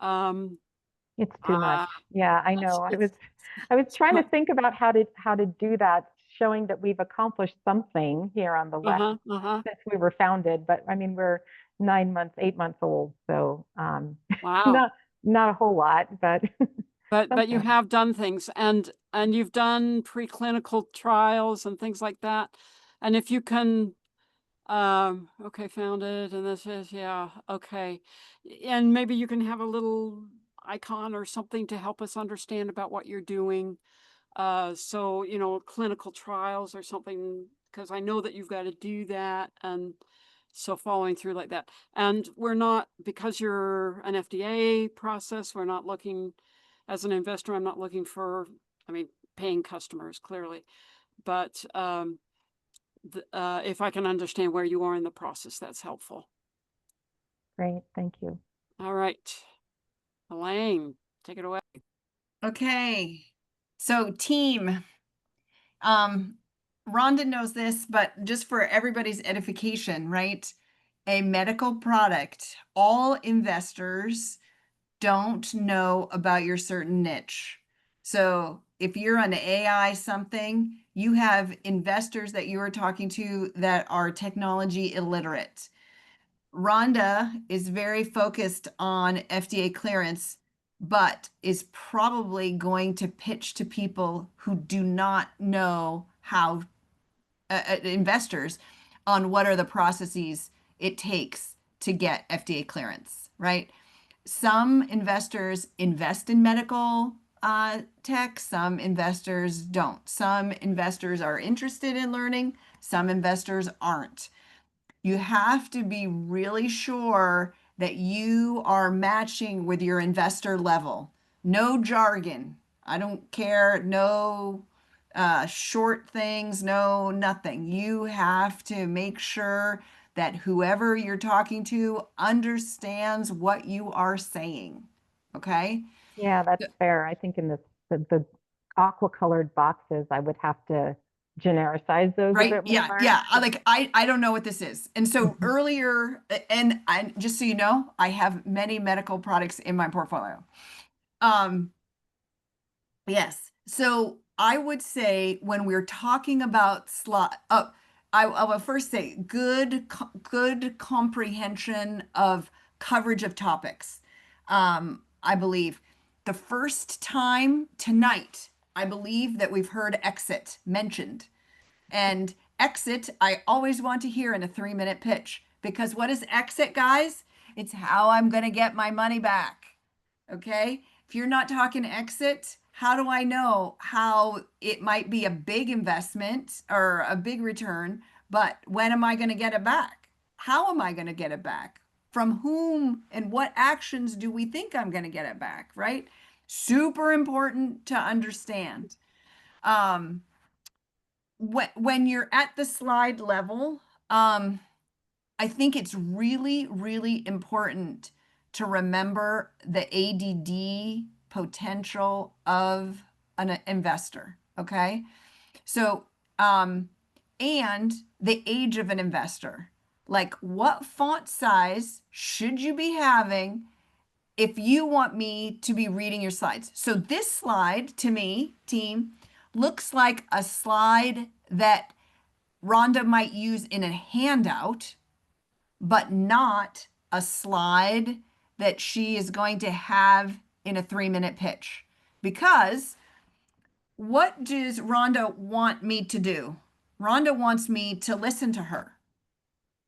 it's too much. Yeah, I know. I was trying to think about how to do that, showing that we've accomplished something here on the left since we were founded. But I mean, we're 9 months, 8 months old, so wow, not a whole lot, but But you Okay. have done things, and you've done preclinical trials and things like that. And if you can, okay, found it, and this is, yeah, okay. And maybe you can have a little icon or something to help us understand about what you're doing. So, you know, clinical trials or something, because I know that you've got to do that. And so following through like that. And we're not, because you're an FDA process, we're not looking, as an investor, I'm not looking for, I mean, paying customers clearly. But if I can understand where you are in the process, that's helpful. Great, thank you. All right. Elaine, take it away. Okay. So team, Rhonda knows this, but just for everybody's edification, right? A medical product, all investors don't know about your certain niche. So if you're an AI something, you have investors that you are talking to that are technology illiterate. Rhonda is very focused on FDA clearance, but is probably going to pitch to people who do not know how, investors, on what are the processes it takes to get FDA clearance, right? Some investors invest in medical tech, some investors don't. Some investors are interested in learning, some investors aren't. You have to be really sure that you are matching with your investor level. No jargon. I don't care. No short things, no nothing. You have to make sure that whoever you're talking to understands what you are saying. Okay? Yeah, that's fair. I think in the aqua colored boxes, I would have to genericize those a bit Yeah, more. yeah. I don't know what this is. And so earlier, and just so you know, I have many medical products in my portfolio. Yes. So I would say when we're talking about I will first say good comprehension of coverage of topics. I believe the first time tonight, I believe that we've heard exit mentioned. And exit, I always want to hear in a 3-minute pitch, because what is exit, guys? It's how I'm going to get my money back. Okay? If you're not talking exit, how do I know how it might be a big investment or a big return, but when am I going to get it back? How am I going to get it back? From whom and what actions do we think I'm going to get it back, right? Super important to understand. When you're at the slide level, I think it's really, really important to remember the ADD potential of an investor. Okay. So, and the age of an investor. Like, what font size should you be having if you want me to be reading your slides? So, this slide to me, team, looks like a slide that Rhonda might use in a handout, but not a slide that she is going to have in a 3-minute pitch. Because what does Rhonda want me to do? Rhonda wants me to listen to her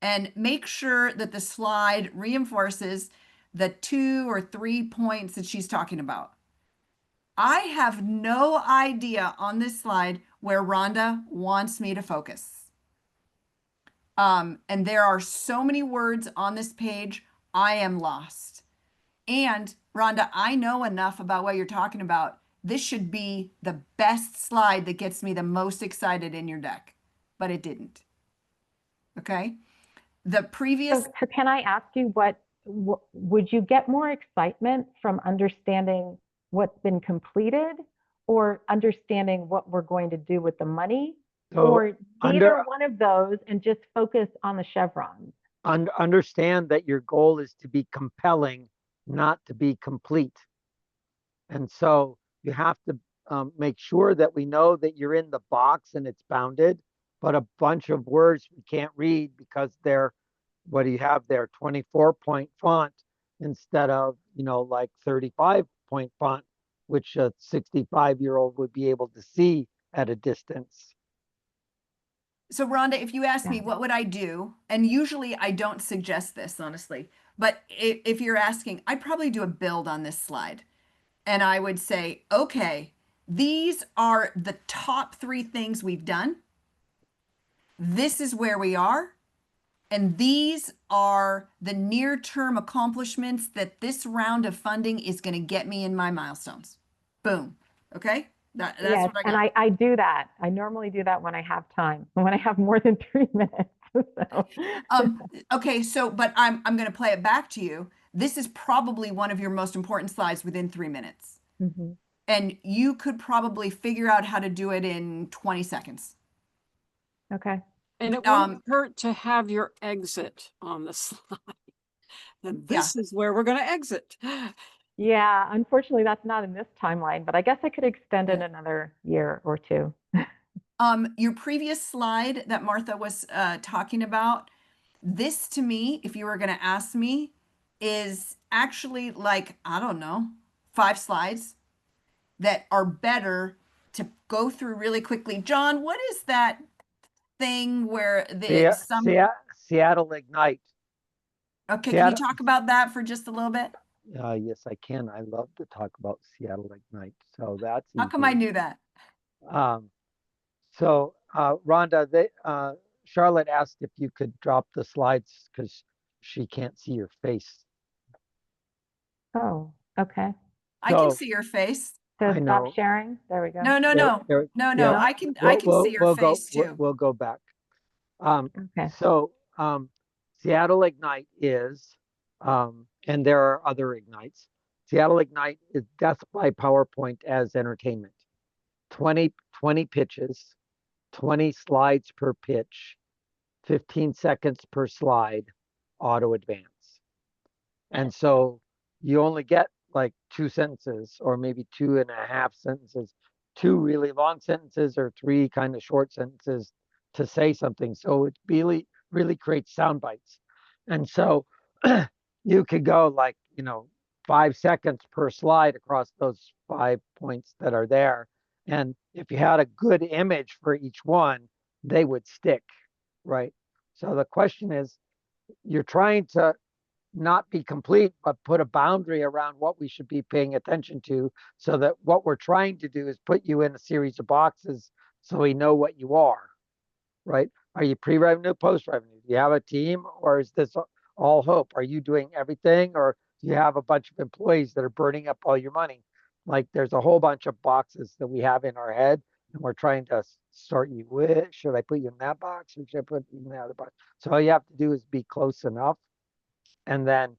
and make sure that the slide reinforces the 2 or 3 points that she's talking about. I have no idea on this slide where Rhonda wants me to focus. And there are so many words on this page, I am lost. And Rhonda, I know enough about what you're talking about. This should be the best slide that gets me the most excited in your deck, but it didn't. Okay. The previous. So can I ask you what would you get more excitement from understanding what's been completed or understanding what we're going to do with the money? Or neither one of those and just focus on the chevrons? Understand that your goal is to be compelling, not to be complete. And so you have to make sure that we know that you're in the box and it's bounded, but a bunch of words we can't read because they're, what do you have there, 24-point font instead of, like 35-point font which a 65-year-old would be able to see at a distance. So Rhonda, if you ask me what would I do, and usually I don't suggest this, honestly, but if you're asking, I'd probably do a build on this slide. And I would say, okay, these are the top 3 things we've done. This is where we are. And these are the near-term accomplishments that this round of funding is going to get me in my milestones. Boom. Okay? That's Yes, what I and got. I do that. I normally do that when I have time, when I have more than 3 minutes. So. Okay, so but I'm going to play it back to you. This is probably one of your most important slides within 3 minutes. Mm-hmm. And you could probably figure out how to do it in 20 seconds. Okay. And it wouldn't hurt to have your exit on the slide. And this is where we're going to exit. Yeah, unfortunately, that's not in this timeline, but I guess I could extend it another year or 2. Your previous slide that Martha was talking about, this to me, if you were going to ask me, is actually like, I don't know, 5 slides that are better to go through really quickly. John, what is that thing where Seattle Ignite. Okay, can you talk about that for just a little bit? Yes, I can. I love to talk about Seattle Ignite. So that's How come I knew that? Rhonda, Charlotte asked if you could drop the slides because she can't see your face. Oh, okay. I can see your face. So stop sharing. There we go. No. I can see your face too. We'll go back. Okay. So Seattle Ignite is, and there are other Ignites. Seattle Ignite is Death by PowerPoint as entertainment. 20 pitches, 20 slides per pitch, 15 seconds per slide, auto advance. And so you only get like 2 sentences or maybe 2.5 sentences, 2 really long sentences or 3 kind of short sentences to say something. So it really creates sound bites. And so you could go like, 5 seconds per slide across those 5 points that are there. And if you had a good image for each one, they would stick, right? So the question is, you're trying to not be complete, but put a boundary around what we should be paying attention to so that what we're trying to do is put you in a series of boxes so we know what you are, right? Are you pre-revenue, post-revenue? Do you have a team or is this all hope? Are you doing everything or do you have a bunch of employees that are burning up all your money? Like there's a whole bunch of boxes that we have in our head and we're trying to sort you with, should I put you in that box or should I put you in the other box? So all you have to do is be close enough. And then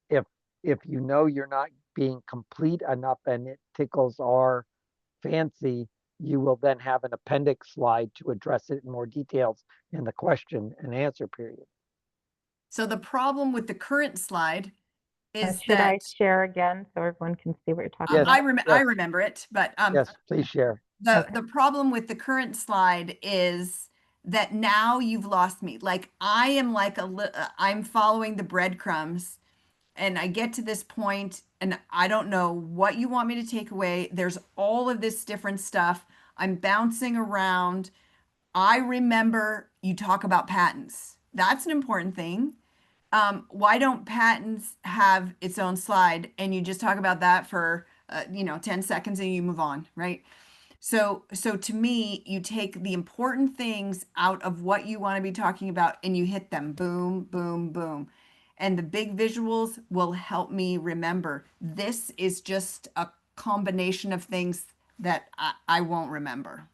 if you know you're not being complete enough and it tickles our fancy, you will then have an appendix slide to address it in more details in the question and answer period. So the problem with the current slide is should I share again so everyone can see what you're talking about? I remember it, but yes, please share. The problem with the current slide is that now you've lost me. Like I am like I'm following the breadcrumbs and I get to this point and I don't know what you want me to take away. There's all of this different stuff. I'm bouncing around. I remember you talk about patents. That's an important thing. Why don't patents have its own slide and you just talk about that for 10 seconds and you move on, right? So to me, you take the important things out of what you want to be talking about and you hit them, boom, boom, boom. And the big visuals will help me remember. This is just a combination of things that I won't remember.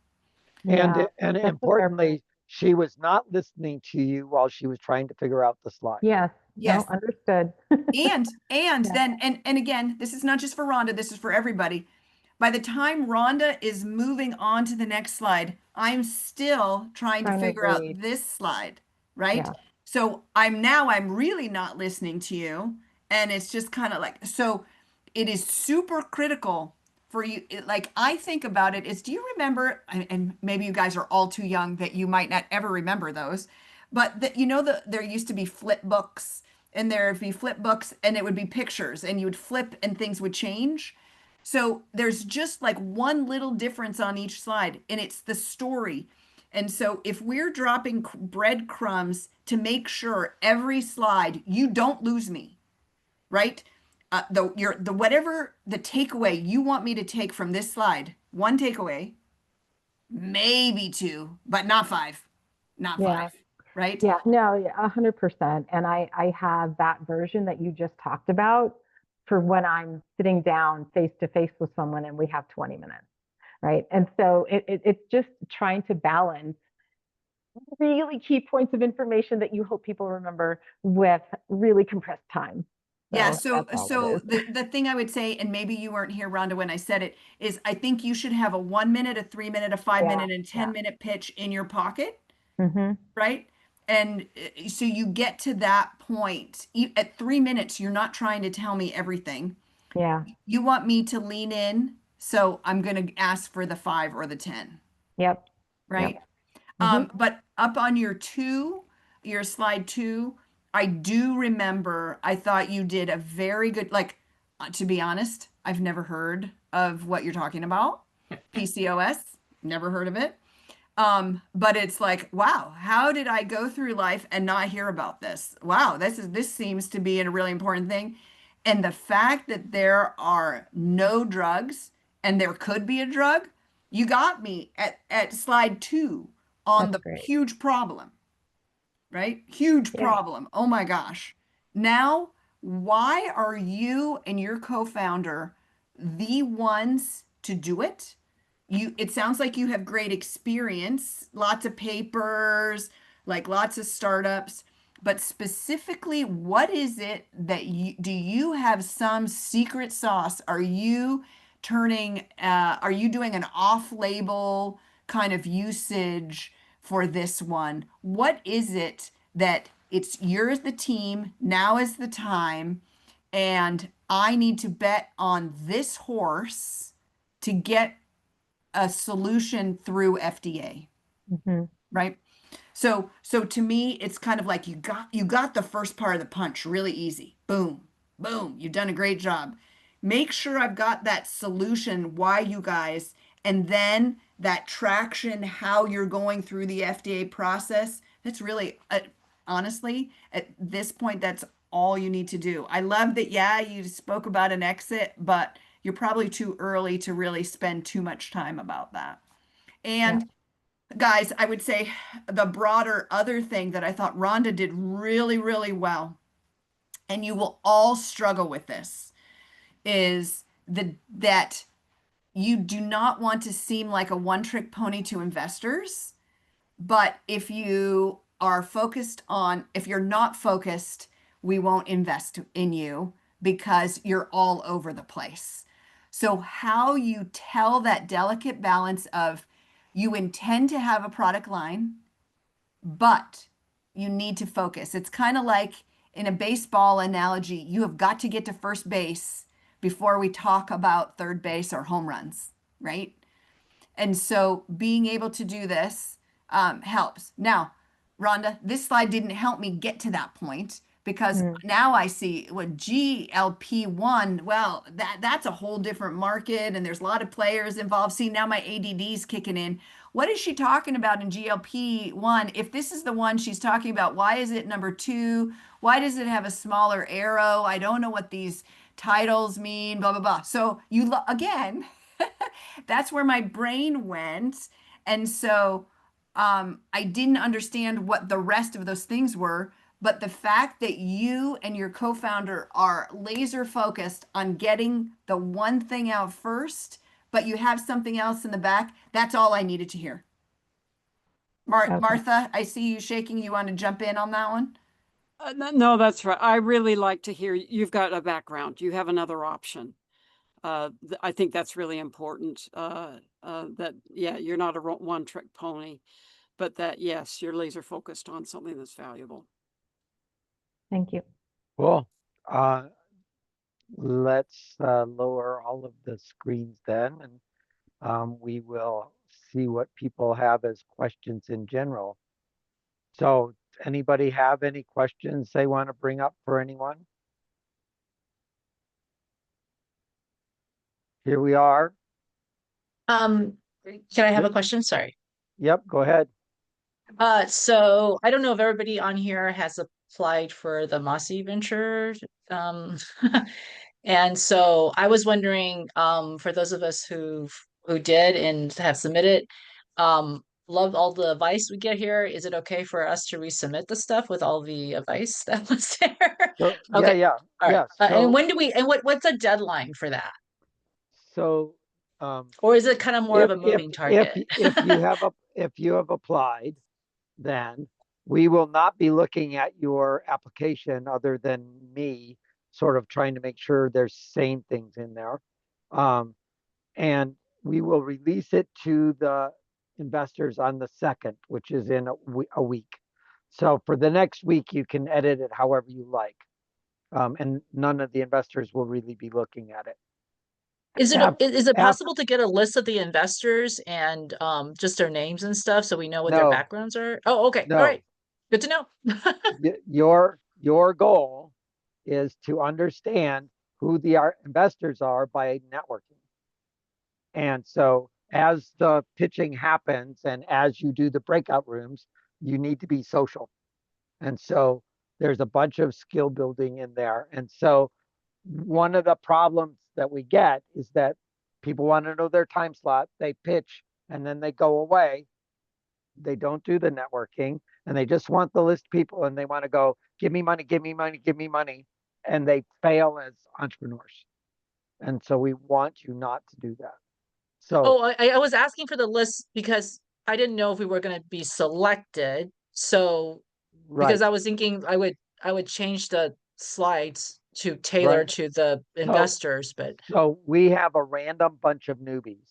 And importantly, she was not listening to you while she was trying to figure out the slide. Yes. No, understood. and then again, this is not just for Rhonda, this is for everybody. By the time Rhonda is moving on to the next slide, I'm still trying to figure out this slide, right? Yeah. So I'm really not listening to you. And it's just kind of like, so it is super critical for you. Like I think about it is, do you remember, and maybe you guys are all too young that you might not ever remember those, but there used to be flip books and there would be flip books and it would be pictures and you would flip and things would change. So there's just like one little difference on each slide, and it's the story. And so if we're dropping breadcrumbs to make sure every slide you don't lose me, right? The whatever the takeaway you want me to take from this slide, one takeaway, maybe two, but not five, not Yeah. five, right? Yeah, no, yeah, 100%. And I have that version that you just talked about for when I'm sitting down face to face with someone and we have 20 minutes, right? And so it's just trying to balance really key points of information that you hope people remember with really compressed time. Yeah, So that's all it so is. the thing I would say, and maybe you weren't here, Rhonda, when I said it, is I think you should have a 1 minute, a 3 minute, a 5 minute, and 10 minute pitch in your pocket, Mm-hmm. right? And so you get to that point. At 3 minutes, you're not trying to tell me everything. Yeah. You want me to lean in, so I'm going to ask for the 5 or the 10, Yep. right? Yep. Mm-hmm. But up on your slide 2, I do remember I thought you did a very good, like, to be honest, I've never heard of what you're talking about. PCOS, never heard of it. But it's like, wow, how did I go through life and not hear about this? Wow, this seems to be a really important thing. And the fact that there are no drugs and there could be a drug, you got me at slide 2 on That's the great. huge problem, right? Huge Yeah. problem. Oh my gosh. Now, why are you and your co-founder the ones to do it? It sounds like you have great experience, lots of papers, like lots of startups, but specifically, what is it that do you have some secret sauce? Are you are you doing an off-label kind of usage for this one? What is it that you're the team, now is the time, and I need to bet on this horse to get a solution through FDA, Mm-hmm. right? So to me, it's kind of like you got the first part of the punch really easy. Boom, boom, you've done a great job. Make sure I've got that solution, why you guys, and then that traction, how you're going through the FDA process. That's really, honestly, at this point, that's all you need to do. I love that, yeah, you spoke about an exit, but you're probably too early to really spend too much time about that. And guys, I would say the broader other thing that I thought Rhonda did really, really well, and you will all struggle with this, is that you do not want to seem like a one-trick pony to investors. But if you are focused on, if you're not focused, we won't invest in you because you're all over the place. So how you tell that delicate balance of you intend to have a product line, but you need to focus. It's kind of like in a baseball analogy, you have got to get to first base before we talk about third base or home runs, right? And so being able to do this helps. Now, Rhonda, this slide didn't help me get to that point because now I see what GLP-1, well, that's a whole different market and there's a lot of players involved. See, now my ADD's kicking in. What is she talking about in GLP-1? If this is the one she's talking about, why is it number 2? Why does it have a smaller arrow? I don't know what these titles mean, blah, blah, blah. So again, that's where my brain went. And so I didn't understand what the rest of those things were. But the fact that you and your co-founder are laser focused on getting the one thing out first, but you have something else in the back, that's all I needed to hear. Martha, I see you shaking. You want to jump in on that one? No, that's right. I really like to hear you've got a background. You have another option. I think that's really important. That yeah, you're not a one-trick pony, but that yes, you're laser focused on something that's valuable. Thank you. Cool. Let's lower all of the screens then, and we will see what people have as questions in general. So anybody have any questions they want to bring up for anyone? Here we are. Can I have a Yep. question? Sorry. Yep, go ahead. So I don't know if everybody on here has applied for the Mossy Venture. And so I was wondering, for those of us who did and have submitted, love all the advice we get here. Is it okay for us to resubmit the stuff with all the advice that was there? So, Okay. yeah, All right. yeah. And when do we, and what's the deadline for that? So, Or is it kind of more of a moving target? if you have applied, then we will not be looking at your application other than me sort of trying to make sure there's sane things in there. And we will release it to the investors on the 2nd, which is in a week. So for the next week, you can edit it however you like. And none of the investors will really be looking at it. Is it Af- possible to get a list of the investors and just their names and stuff so we know what their No. backgrounds are? Oh, okay. All No. right. Good to know. Your goal is to understand who the investors are by networking. And so as the pitching happens and as you do the breakout rooms, you need to be social. And so there's a bunch of skill building in there. And so one of the problems that we get is that people want to know their time slot, they pitch, and then they go away. They don't do the networking, and they just want the list people, and they want to go, give me money, give me money, give me money. And they fail as entrepreneurs. And so we want you not to do that. So, Oh, I was asking for the list because I didn't know if we were going to be selected. So, because right. I was thinking I would change the slides to tailor Right. to the investors, but So we have a random bunch of newbies.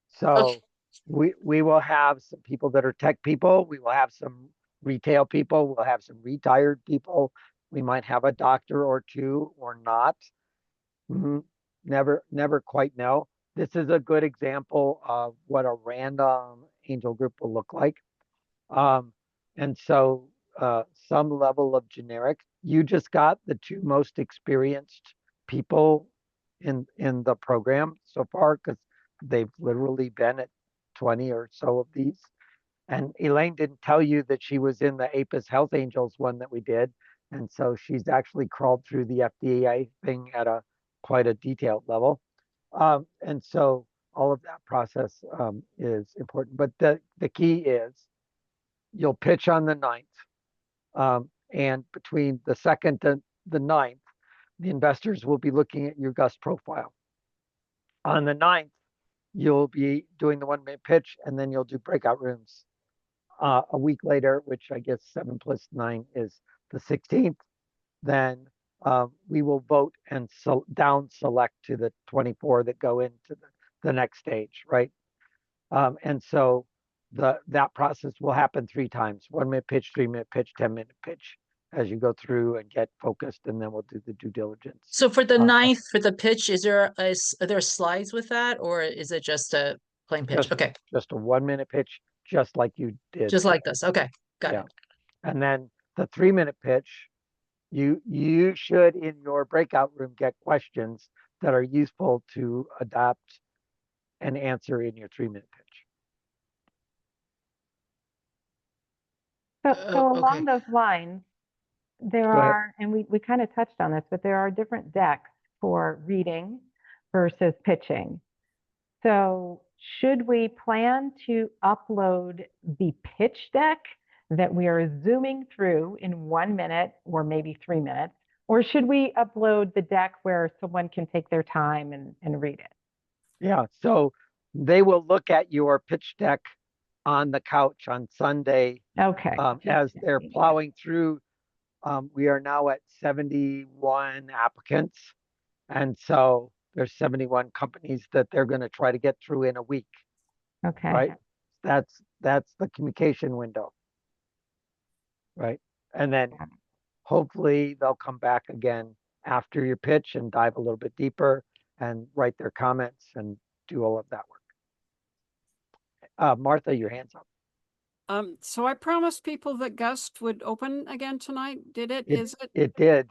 So okay. we will have some people that are tech people. We will have some retail people. We'll have some retired people. We might have a doctor or two or not. Never quite know. This is a good example of what a random angel group will look like. And so some level of generic. You just got the two most experienced people in the program so far because they've literally been at 20 or so of these. And Elaine didn't tell you that she was in the APIS Health Angels one that we did. And so she's actually crawled through the FDA thing at quite a detailed level. And so all of that process is important. But the key is you'll pitch on the 9th. And between the 2nd and the 9th, the investors will be looking at your GUST profile. On the 9th, you'll be doing the 1-minute pitch, and then you'll do breakout rooms a week later, which I guess 7 plus 9 is the 16th. Then we will vote and down select to the 24 that go into the next stage, right? And so that process will happen 3 times: 1-minute pitch, 3-minute pitch, 10-minute pitch, as you go through and get focused, and then we'll do the due diligence. So for the 9th, for the pitch, are there slides with that, or is it just a plain pitch? Okay. Just a 1-minute pitch, just like you did. Just like this. Okay. Got it. And then the 3-minute pitch, you should in your breakout room get questions that are useful to adapt and answer in your 3-minute pitch. So along those lines, there are, and we kind of touched on this, but there are different decks for reading versus pitching. So should we plan to upload the pitch deck that we are zooming through in 1 minute or maybe 3 minutes, or should we upload the deck where someone can take their time and read it? Yeah, so they will look at your pitch deck on the couch on Sunday. Okay. As they're plowing through. We are now at 71 applicants. And so there's 71 companies that they're going to try to get through in a week. Okay. Right? That's the communication window. Right? And then hopefully they'll come back again after your pitch and dive a little bit deeper and write their comments and do all of that work. Martha, your hand's up. So I promised people that GUST would open again tonight. Did it? Is it? It did.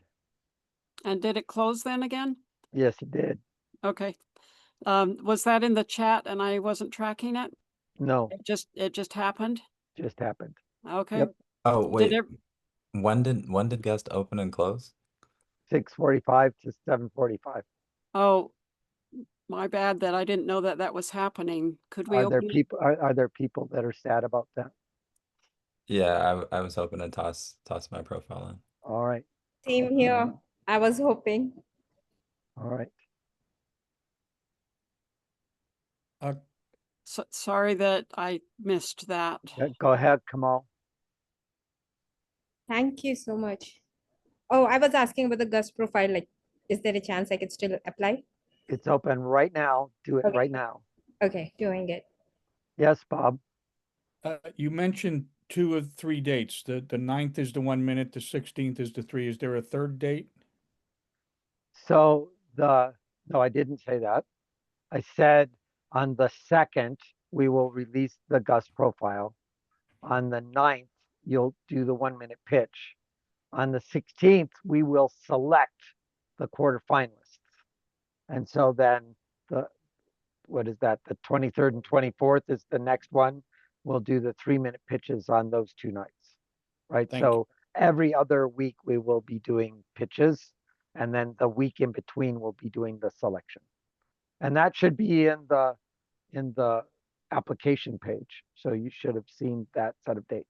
And did it close then again? Yes, it did. Okay. Was that in the chat and I wasn't tracking it? No, It just happened? just happened. Okay. Yep. Oh, wait. Did When did guest open and close? 6:45 to 7:45. Oh, my bad that I didn't know that that was happening. Could we Are there open it? people, are there people that are sad about that? Yeah, I was hoping to toss my profile in. All right. Same here. I was hoping. All right. Sorry that I missed that. Yeah, go ahead, Kamal. Thank you so much. Oh, I was asking about the Gus profile. Like, is there a chance I could still apply? It's open right now. Do it Okay. right now. Okay, doing it. Yes, Bob. You mentioned 2 of 3 dates. The 9th is the 1 minute, the 16th is the 3. Is there a third date? So no, I didn't say that. I said on the 2nd, we will release the Gus profile. On the 9th, you'll do the 1 minute pitch. On the 16th, we will select the quarterfinalists. And so then what is that? The 23rd and 24th is the next one. We'll do the 3-minute pitches on those 2 nights, right? Thank So every other week we will be doing pitches, and then the week in between we'll be doing the selection. And that should be in the application page. So you should have seen that set of dates.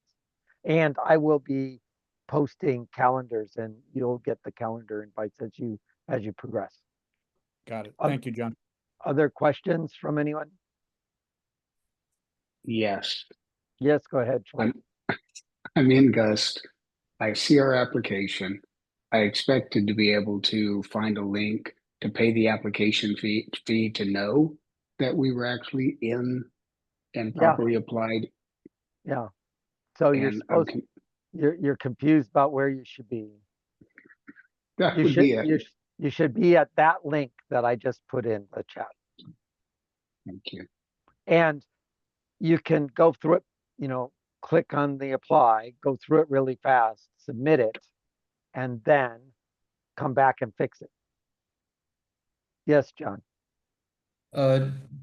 And I will be posting calendars, and you'll get the calendar invites as you progress. Got it. Thank you, John. Other questions from anyone? Yes, Yes, go ahead, Troy. I'm in Gust. I see our application. I expected to be able to find a link to pay the application fee to know that we were actually in and properly applied. Yeah. So you're And supposed you're confused about where you should be. that would be it. You should be at that link that I just put in the chat. Thank you. And you can go through it, click on the apply, go through it really fast, submit it, and then come back and fix it. Yes, John.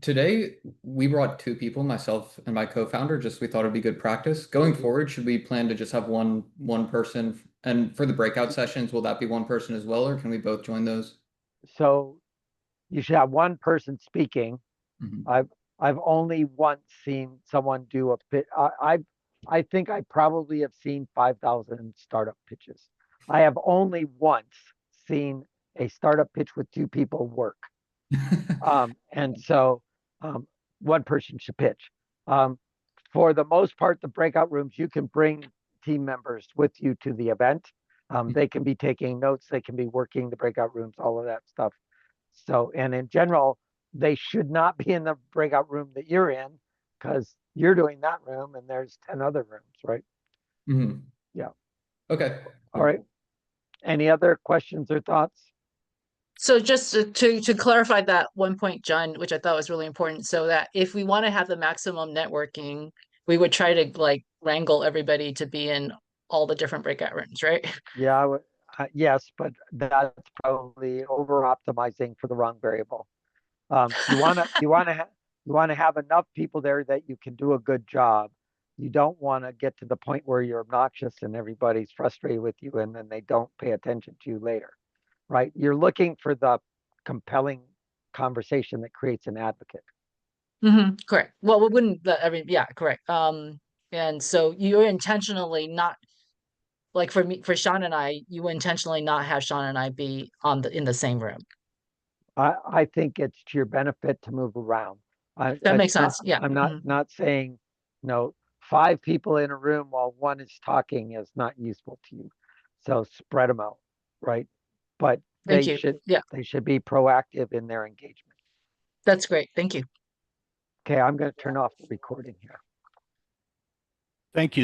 Today we brought 2 people, myself and my co-founder, just we thought it'd be good practice. Going forward, should we plan to just have one person? And for the breakout sessions, will that be one person as well, or can we both join those? So you should have one person speaking. I've only once seen someone do a pitch. I think I probably have seen 5,000 startup pitches. I have only once seen a startup pitch with 2 people work. And so one person should pitch. For the most part, the breakout rooms, you can bring team members with you to the event. They can be taking notes, they can be working the breakout rooms, all of that stuff. So, and in general, they should not be in the breakout room that you're in, because you're doing that room and there's 10 other rooms, right? Yeah. Okay. All right. Any other questions or thoughts? So just to clarify that one point, John, which I thought was really important, so that if we want to have the maximum networking, we would try to like wrangle everybody to be in all the different breakout rooms, right? Yeah, I would, yes, but that's probably over optimizing for the wrong variable. You want to have enough people there that you can do a good job. You don't want to get to the point where you're obnoxious and everybody's frustrated with you and then they don't pay attention to you later, right? You're looking for the compelling conversation that creates an advocate. Correct. Well, we wouldn't, yeah, correct. And so you're intentionally not, like for me, for Sean and I, you intentionally not have Sean and I be in the same room. I think it's to your benefit to move around. That makes sense. Yeah. I'm not saying, 5 people in a room while one is talking is not useful to you. So spread them out, right? But Thank they you. should be proactive in their engagement. That's great. Thank you. Okay, I'm going to turn off the recording here. Thank you.